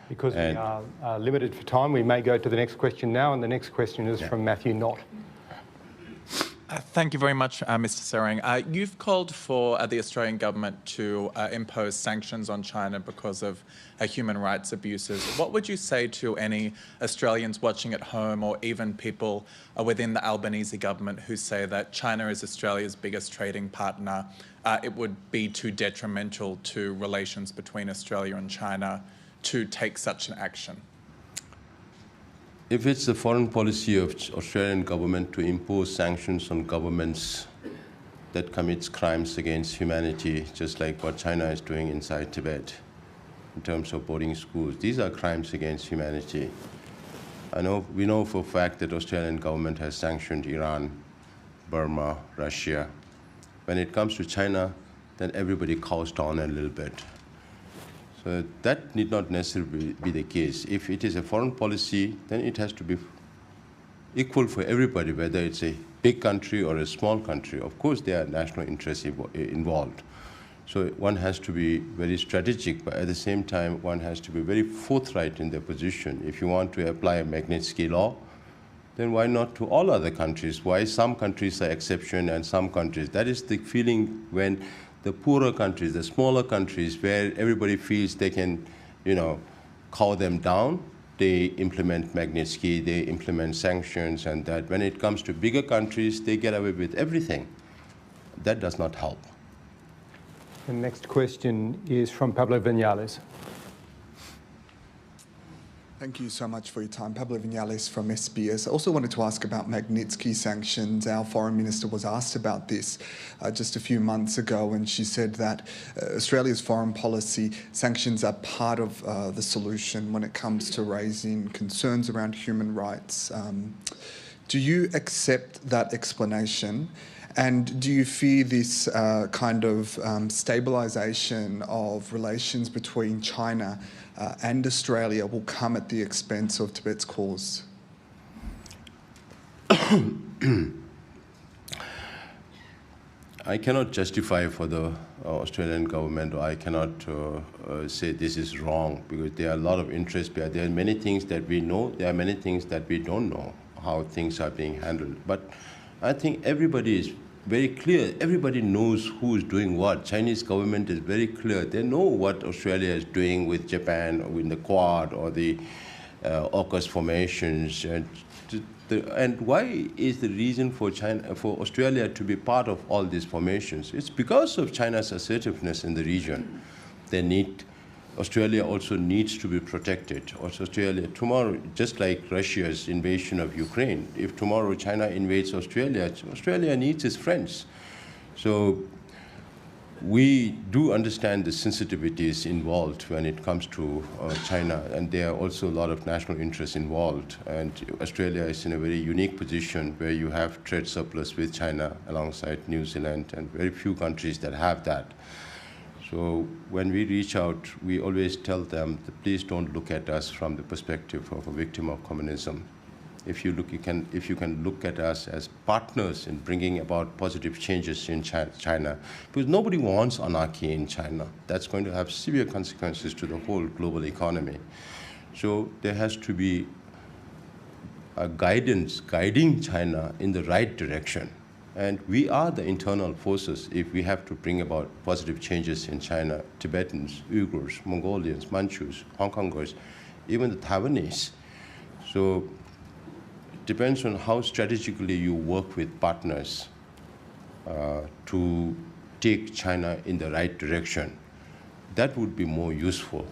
S2: Because we are limited for time, we may go to the next question now, and the next question is from Matthew Knott.
S5: Thank you very much, Mr. Tsering. You've called for the Australian government to impose sanctions on China because of human rights abuses. What would you say to any Australians watching at home, or even people within the Albanese government who say that China is Australia's biggest trading partner? It would be too detrimental to relations between Australia and China to take such an action.
S3: If it's the foreign policy of Australian government to impose sanctions on governments that commits crimes against humanity, just like what China is doing inside Tibet, in terms of boarding schools, these are crimes against humanity. We know for a fact that Australian government has sanctioned Iran, Burma, Russia. When it comes to China, then everybody cows down a little bit. So that need not necessarily be the case. If it is a foreign policy, then it has to be equal for everybody, whether it's a big country or a small country. Of course, there are national interests involved. So one has to be very strategic, but at the same time, one has to be very forthright in their position. If you want to apply a Magnitsky law, then why not to all other countries? Why some countries are exception and some countries? That is the feeling when the poorer countries, the smaller countries, where everybody feels they can, cow them down, they implement Magnitsky, they implement sanctions, and that when it comes to bigger countries, they get away with everything. That does not help.
S2: The next question is from Pablo Vinales.
S6: Thank you so much for your time. Pablo Vinales from SBS. I also wanted to ask about Magnitsky sanctions. Our foreign minister was asked about this just a few months ago, and she said that Australia's foreign policy sanctions are part of the solution when it comes to raising concerns around human rights. Do you accept that explanation? And do you fear this kind of stabilisation of relations between China and Australia will come at the expense of Tibet's cause?
S3: I cannot justify for the Australian government, or I cannot say this is wrong, because there are a lot of interests there. There are many things that we know, there are many things that we don't know, how things are being handled. But I think everybody is very clear. Everybody knows who is doing what. Chinese government is very clear. They know what Australia is doing with Japan, or with the Quad, or the AUKUS formations. And why is the reason for Australia to be part of all these formations? It's because of China's assertiveness in the region. Australia also needs to be protected. Also, Australia tomorrow, just like Russia's invasion of Ukraine, if tomorrow China invades Australia, Australia needs its friends. So we do understand the sensitivities involved when it comes to China, and there are also a lot of national interests involved. And Australia is in a very unique position where you have trade surplus with China alongside New Zealand, and very few countries that have that. So when we reach out, we always tell them that please don't look at us from the perspective of a victim of communism. If you can look at us as partners in bringing about positive changes in China, because nobody wants anarchy in China. That's going to have severe consequences to the whole global economy. So there has to be a guidance guiding China in the right direction. And we are the internal forces if we have to bring about positive changes in China. Tibetans, Uyghurs, Mongolians, Manchus, Hong Kongers, even the Taiwanese. So it depends on how strategically you work with partners to take China in the right direction. That would be more useful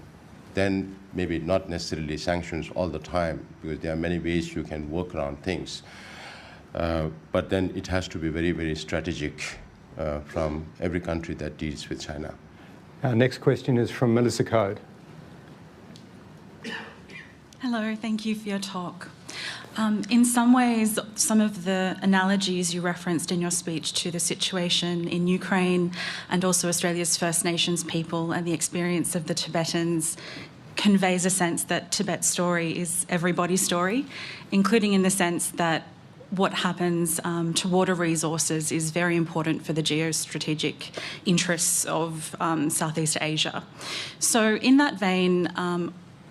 S3: then maybe not necessarily sanctions all the time, because there are many ways you can work around things. But then it has to be very, very strategic from every country that deals with China.
S2: Our next question is from Melissa Code.
S7: Hello, thank you for your talk. In some ways, some of the analogies you referenced in your speech to the situation in Ukraine and also Australia's First Nations people and the experience of the Tibetans conveys a sense that Tibet's story is everybody's story, including in the sense that what happens to water resources is very important for the geostrategic interests of Southeast Asia. So in that vein,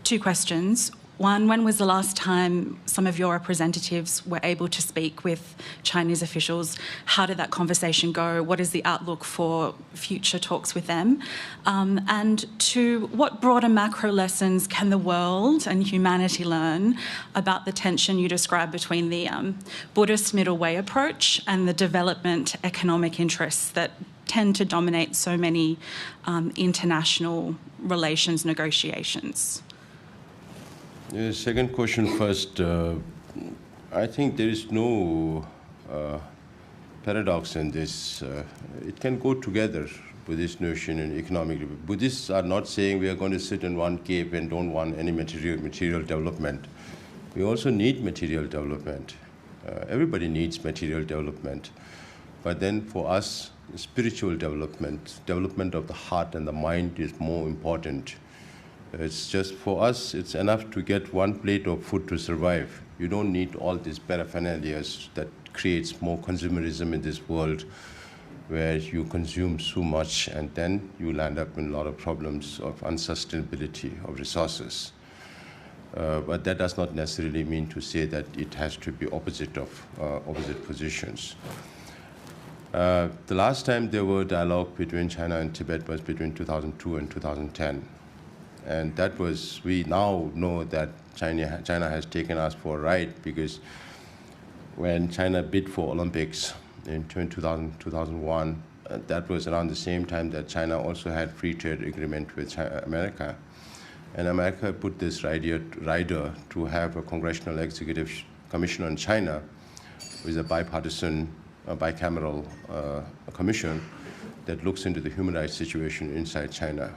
S7: two questions. One, when was the last time some of your representatives were able to speak with Chinese officials? How did that conversation go? What is the outlook for future talks with them? And two, what broader macro lessons can the world and humanity learn about the tension you described between the Buddhist middle way approach and the development economic interests that tend to dominate so many international relations negotiations?
S3: The second question first. I think there is no paradox in this. It can go together, Buddhist notion and economic. Buddhists are not saying we are going to sit in one cave and don't want any material development. We also need material development. Everybody needs material development. But then for us, spiritual development of the heart and the mind is more important. It's just for us, it's enough to get one plate of food to survive. You don't need all these paraphernalia that creates more consumerism in this world, where you consume so much and then you land up in a lot of problems of unsustainability of resources. But that does not necessarily mean to say that it has to be opposite positions. The last time there were dialogue between China and Tibet was between 2002 and 2010. And that was, we now know that China has taken us for a ride, because when China bid for Olympics in 2001, that was around the same time that China also had free trade agreement with America. And America put this rider to have a Congressional Executive Commission on China with a bipartisan, bicameral commission that looks into the human rights situation inside China.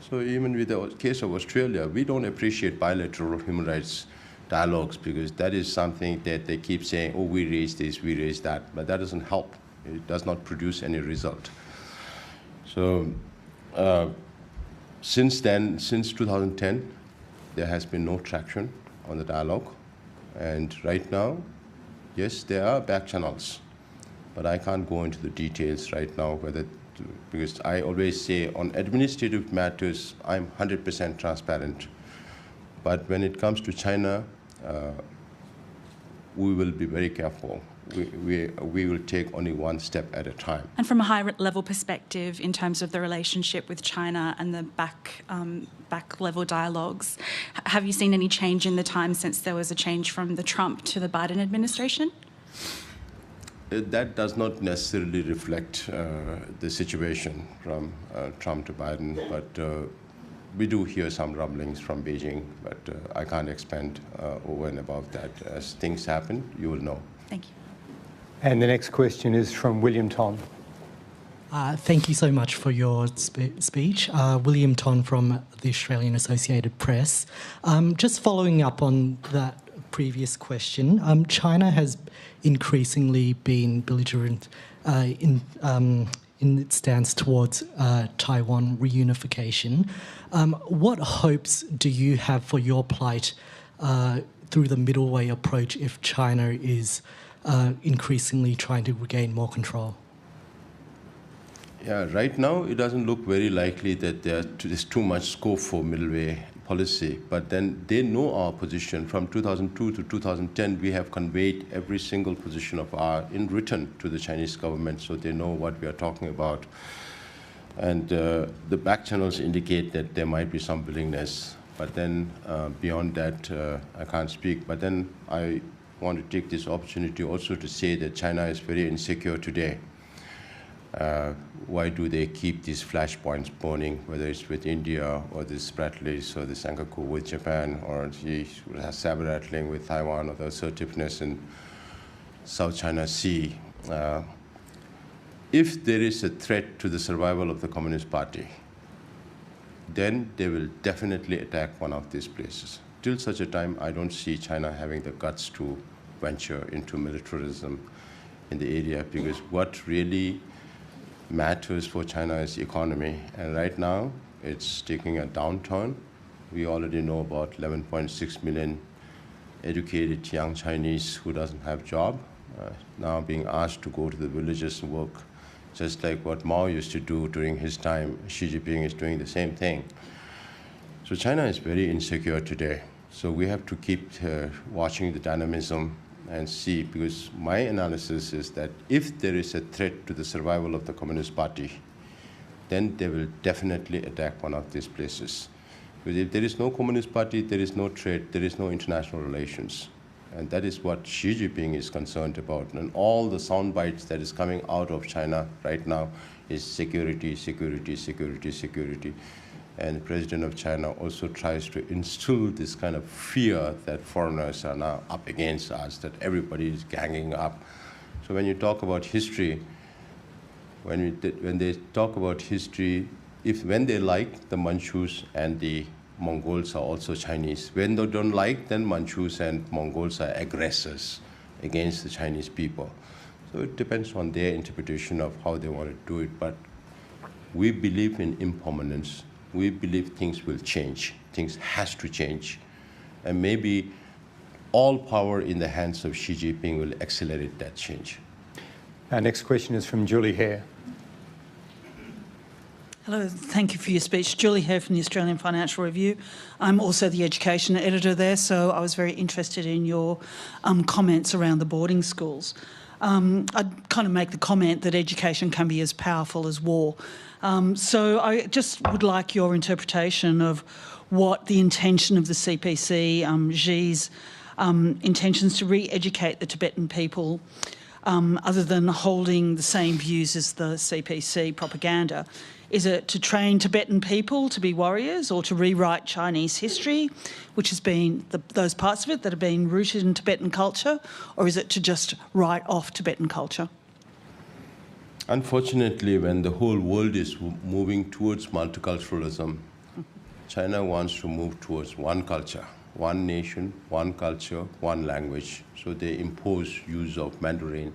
S3: So even with the case of Australia, we don't appreciate bilateral human rights dialogues, because that is something that they keep saying, oh, we raised this, we raised that, but that doesn't help. It does not produce any result. So since then, since 2010, there has been no traction on the dialogue. And right now, yes, there are back channels, but I can't go into the details right now, because I always say on administrative matters, I'm 100% transparent. But when it comes to China, we will be very careful. We will take only one step at a time.
S7: And from a high-level perspective, in terms of the relationship with China and the back-level dialogues, have you seen any change in the time since there was a change from the Trump to the Biden administration?
S3: That does not necessarily reflect the situation from Trump to Biden, but we do hear some rumblings from Beijing, but I can't expand over and above that. As things happen, you will know.
S7: Thank you.
S2: And the next question is from William Ton.
S8: Thank you so much for your speech. William Ton from the Australian Associated Press. Just following up on that previous question, China has increasingly been belligerent in its stance towards Taiwan reunification. What hopes do you have for your plight through the middle way approach if China is increasingly trying to regain more control?
S3: Yeah, right now it doesn't look very likely that there's too much scope for middle way policy, but then they know our position. From 2002 to 2010, we have conveyed every single position of ours in written to the Chinese government, so they know what we are talking about. And the back channels indicate that there might be some willingness, but then beyond that, I can't speak. But then I want to take this opportunity also to say that China is very insecure today. Why do they keep these flashpoints burning, whether it's with India or the Spratlys or the Senkaku with Japan or the saber rattling with Taiwan or the assertiveness in South China Sea? If there is a threat to the survival of the Communist Party, then they will definitely attack one of these places. Till such a time, I don't see China having the guts to venture into militarism in the area, because what really matters for China is the economy. And right now, it's taking a downturn. We already know about 11.6 million educated young Chinese who doesn't have a job, now being asked to go to the villages and work, just like what Mao used to do during his time. Xi Jinping is doing the same thing. So China is very insecure today. So we have to keep watching the dynamism and see, because my analysis is that if there is a threat to the survival of the Communist Party, then they will definitely attack one of these places. Because if there is no Communist Party, there is no trade, there is no international relations. And that is what Xi Jinping is concerned about. And all the sound bites that is coming out of China right now is security, security, security, security. And the president of China also tries to instill this kind of fear that foreigners are now up against us, that everybody is ganging up. So when you talk about history, when they talk about history, when they like, the Manchus and the Mongols are also Chinese. When they don't like, then Manchus and Mongols are aggressors against the Chinese people. So it depends on their interpretation of how they want to do it. But we believe in impermanence. We believe things will change. Things has to change. And maybe all power in the hands of Xi Jinping will accelerate that change.
S2: Our next question is from Julie Hare.
S9: Hello, thank you for your speech. Julie Hare from the Australian Financial Review. I'm also the education editor there, so I was very interested in your comments around the boarding schools. I'd kind of make the comment that education can be as powerful as war. So I just would like your interpretation of what the intention of the CPC, Xi's intentions to re-educate the Tibetan people, other than holding the same views as the CPC propaganda. Is it to train Tibetan people to be warriors, or to rewrite Chinese history, which has been those parts of it that have been rooted in Tibetan culture, or is it to just write off Tibetan culture?
S3: Unfortunately, when the whole world is moving towards multiculturalism, China wants to move towards one culture, one nation, one culture, one language. So they impose use of Mandarin,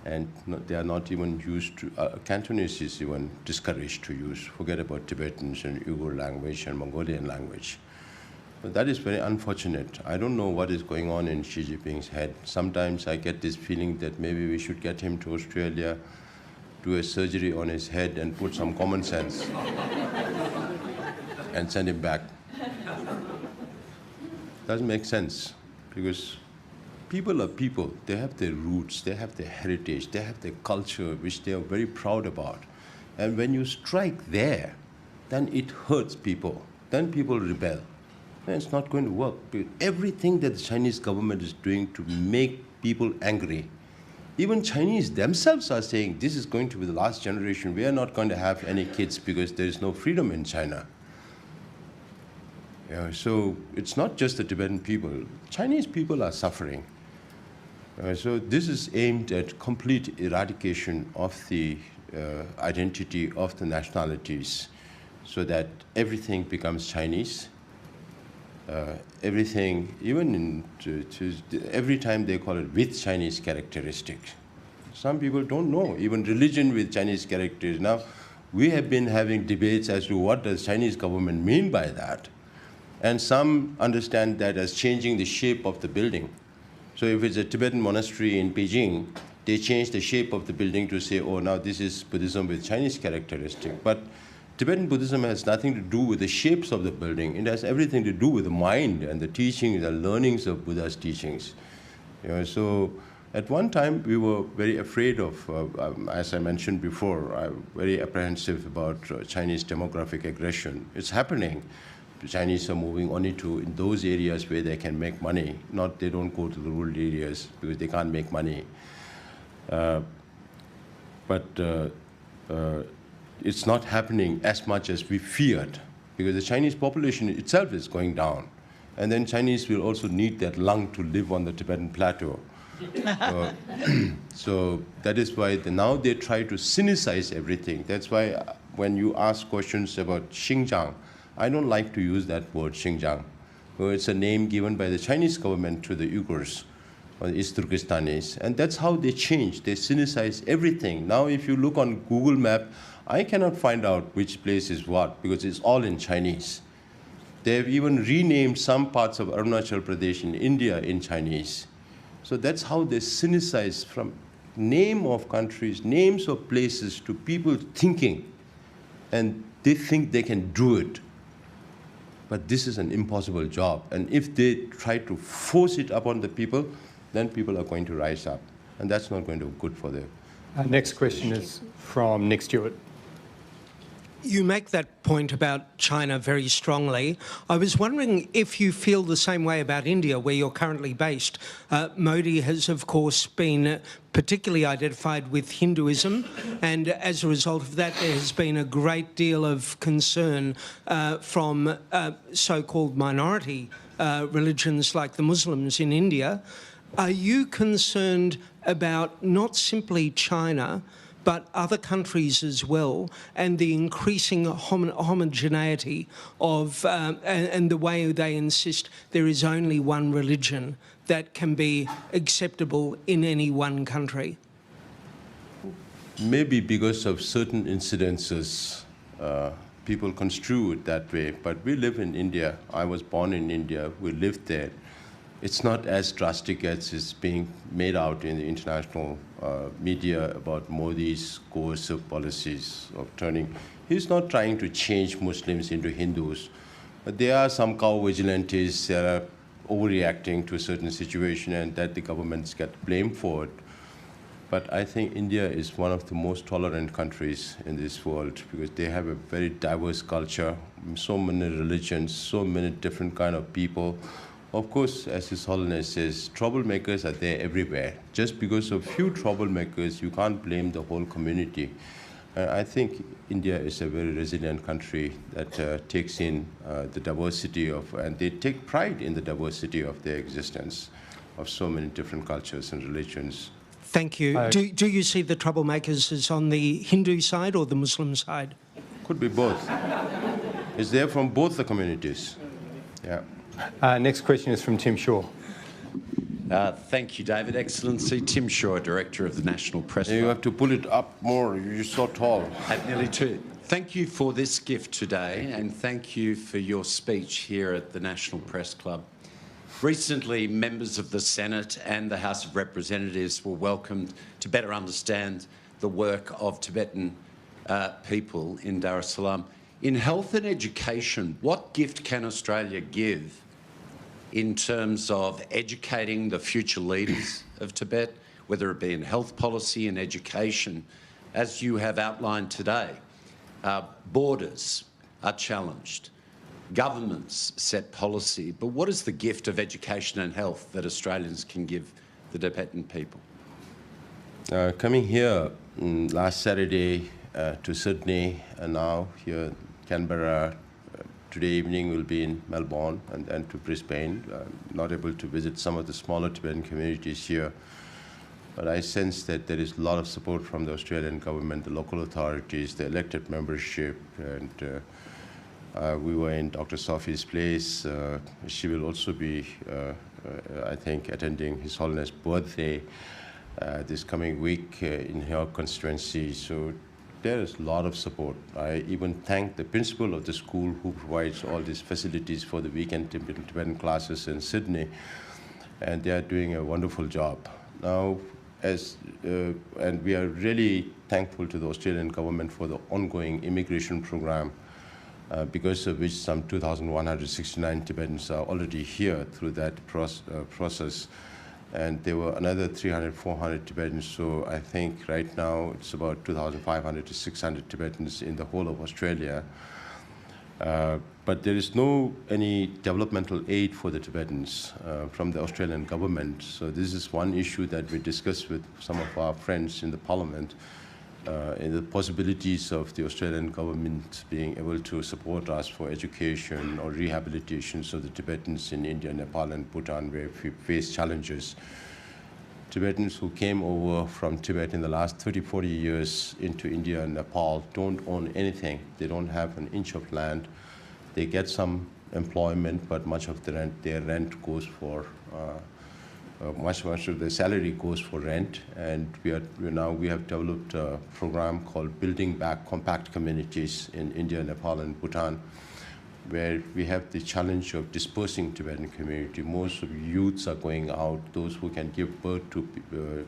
S3: and they are not even used to, Cantonese is even discouraged to use. Forget about Tibetans and Uyghur language and Mongolian language. But that is very unfortunate. I don't know what is going on in Xi Jinping's head. Sometimes I get this feeling that maybe we should get him to Australia, do a surgery on his head and put some common sense and send him back. Doesn't make sense, because people are people. They have their roots, they have their heritage, they have their culture, which they are very proud about. And when you strike there, then it hurts people. Then people rebel. And it's not going to work. Everything that the Chinese government is doing to make people angry, even Chinese themselves are saying, this is going to be the last generation. We are not going to have any kids because there is no freedom in China. Yeah, so it's not just the Tibetan people. Chinese people are suffering. So this is aimed at complete eradication of the identity of the nationalities, so that everything becomes Chinese. Everything, even every time they call it with Chinese characteristics. Some people don't know, even religion with Chinese characters. Now, we have been having debates as to what does Chinese government mean by that. And some understand that as changing the shape of the building. So if it's a Tibetan monastery in Beijing, they change the shape of the building to say, oh, now this is Buddhism with Chinese characteristics. But Tibetan Buddhism has nothing to do with the shapes of the building. It has everything to do with the mind and the teachings, the learnings of Buddha's teachings. So at one time, we were very afraid of, as I mentioned before, very apprehensive about Chinese demographic aggression. It's happening. The Chinese are moving only to in those areas where they can make money. They don't go to the rural areas because they can't make money. but it's not happening as much as we feared, because the Chinese population itself is going down. And then Chinese will also need that lung to live on the Tibetan plateau. So that is why now they try to sinicize everything. That's why when you ask questions about Xinjiang, I don't like to use that word Xinjiang. Well, it's a name given by the Chinese government to the Uyghurs, or the East Turkestanis. And that's how they change. They sinicize everything. Now if you look on Google Map, I cannot find out which place is what, because it's all in Chinese. They have even renamed some parts of Arunachal Pradesh in India in Chinese. So that's how they sinicize from name of countries, names of places, to people thinking. And they think they can do it. But this is an impossible job. And if they try to force it upon the people, then people are going to rise up. And that's not going to be good for them.
S2: Next question is from Nick Stewart.
S10: You make that point about China very strongly. I was wondering if you feel the same way about India, where you're currently based. Modi has, of course, been particularly identified with Hinduism, and as a result of that, there has been a great deal of concern from so-called minority religions like the Muslims in India. Are you concerned about not simply China, but other countries as well, and the increasing homogeneity of, and the way they insist there is only one religion that can be acceptable in any one country?
S3: Maybe because of certain incidences, people construe it that way, but we live in India. I was born in India, we lived there. It's not as drastic as is being made out in the international media about Modi's coercive policies of turning. He's not trying to change Muslims into Hindus, but there are some cow vigilantes that are overreacting to a certain situation, and that the governments get blamed for it. But I think India is one of the most tolerant countries in this world, because they have a very diverse culture, so many religions, so many different kind of people. Of course, as His Holiness says, troublemakers are there everywhere. Just because of few troublemakers, you can't blame the whole community. I think India is a very resilient country that takes in the diversity of, and they take pride in the diversity of their existence, of so many different cultures and religions.
S10: Thank you. Do you see the troublemakers as on the Hindu side or the Muslim side?
S3: Could be both. It's there from both the communities. Yeah.
S2: Next question is from Tim Shaw.
S11: Thank you, David. Excellency, Tim Shaw, Director of the National Press Club.
S3: You have to pull it up more. You're so tall.
S11: At nearly two. Thank you for this gift today, and thank you for your speech here at the National Press Club. Recently, members of the Senate and the House of Representatives were welcomed to better understand the work of Tibetan people in Dar es Salaam. In health and education, what gift can Australia give in terms of educating the future leaders of Tibet, whether it be in health policy and education, as you have outlined today? Borders are challenged. Governments set policy, but what is the gift of education and health that Australians can give the Tibetan people?
S3: Coming here last Saturday to Sydney, and now here Canberra, today evening we'll be in Melbourne and to Brisbane. Not able to visit some of the smaller Tibetan communities here, but I sense that there is a lot of support from the Australian government, the local authorities, the elected membership, and we were in Dr. Sophie's place. She will also be, I think, attending His Holiness' birthday this coming week in her constituency. So there is a lot of support. I even thank the principal of the school who provides all these facilities for the weekend Tibetan classes in Sydney, and they are doing a wonderful job. Now, and we are really thankful to the Australian government for the ongoing immigration program, because of which some 2,169 Tibetans are already here through that process. And there were another 300, 400 Tibetans. So I think right now it's about 2,500 to 600 Tibetans in the whole of Australia. But there is no any developmental aid for the Tibetans from the Australian government. So this is one issue that we discussed with some of our friends in the Parliament. in the possibilities of the Australian government being able to support us for education or rehabilitation so the Tibetans in India, Nepal and Bhutan where we face challenges. Tibetans who came over from Tibet in the last 30, 40 years into India and Nepal don't own anything. They don't have an inch of land. They get some employment, but much of their rent goes for much of the salary goes for rent, and we have developed a program called Building Back Compact Communities in India, Nepal, and Bhutan, where we have the challenge of dispersing Tibetan community. Most of youths are going out; those who can give birth to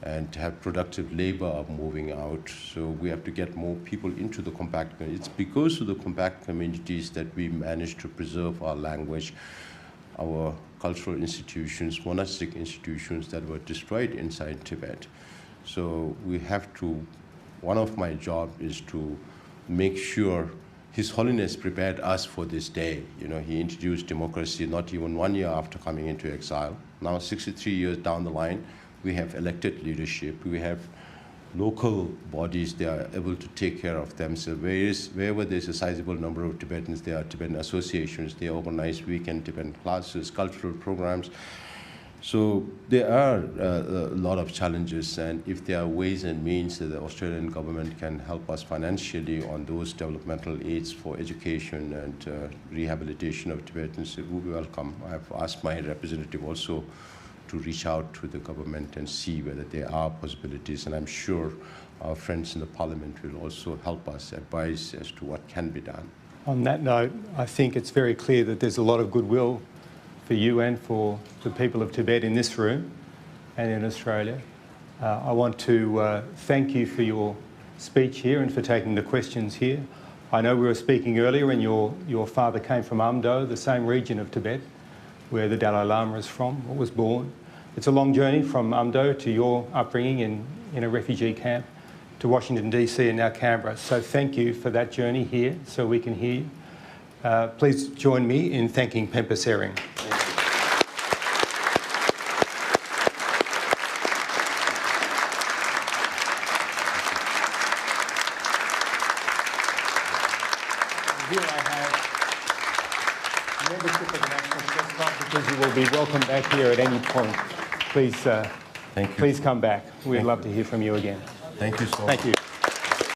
S3: and have productive labor are moving out. So we have to get more people into the compact communities. It's because of the compact communities that we managed to preserve our language, our cultural institutions, monastic institutions that were destroyed inside Tibet. So we have to, one of my jobs is to make sure His Holiness prepared us for this day. You know, he introduced democracy not even 1 year after coming into exile. Now 63 years down the line, we have elected leadership, we have local bodies, they are able to take care of themselves. Wherever there's a sizable number of Tibetans, there are Tibetan associations, they organize weekend Tibetan classes, cultural programs. So there are a lot of challenges, and if there are ways and means that the Australian government can help us financially on those developmental aids for education and rehabilitation of Tibetans, it will be welcome. I have asked my representative also to reach out to the government and see whether there are possibilities, and I'm sure our friends in the Parliament will also help us advise as to what can be done.
S2: On that note, I think it's very clear that there's a lot of goodwill for you and for the people of Tibet in this room and in Australia. I want to thank you for your speech here and for taking the questions here. I know we were speaking earlier and your father came from Amdo, the same region of Tibet where the Dalai Lama is from, or was born. It's a long journey from Amdo to your upbringing in a refugee camp to Washington DC and now Canberra. So thank you for that journey here so we can hear you. Please join me in thanking Pempa Tsering. Here I have membership of the National Press Club, because you will be welcome back here at any point. Please, please come back. We'd love to hear from you again.
S3: Thank you so much.
S2: Thank you.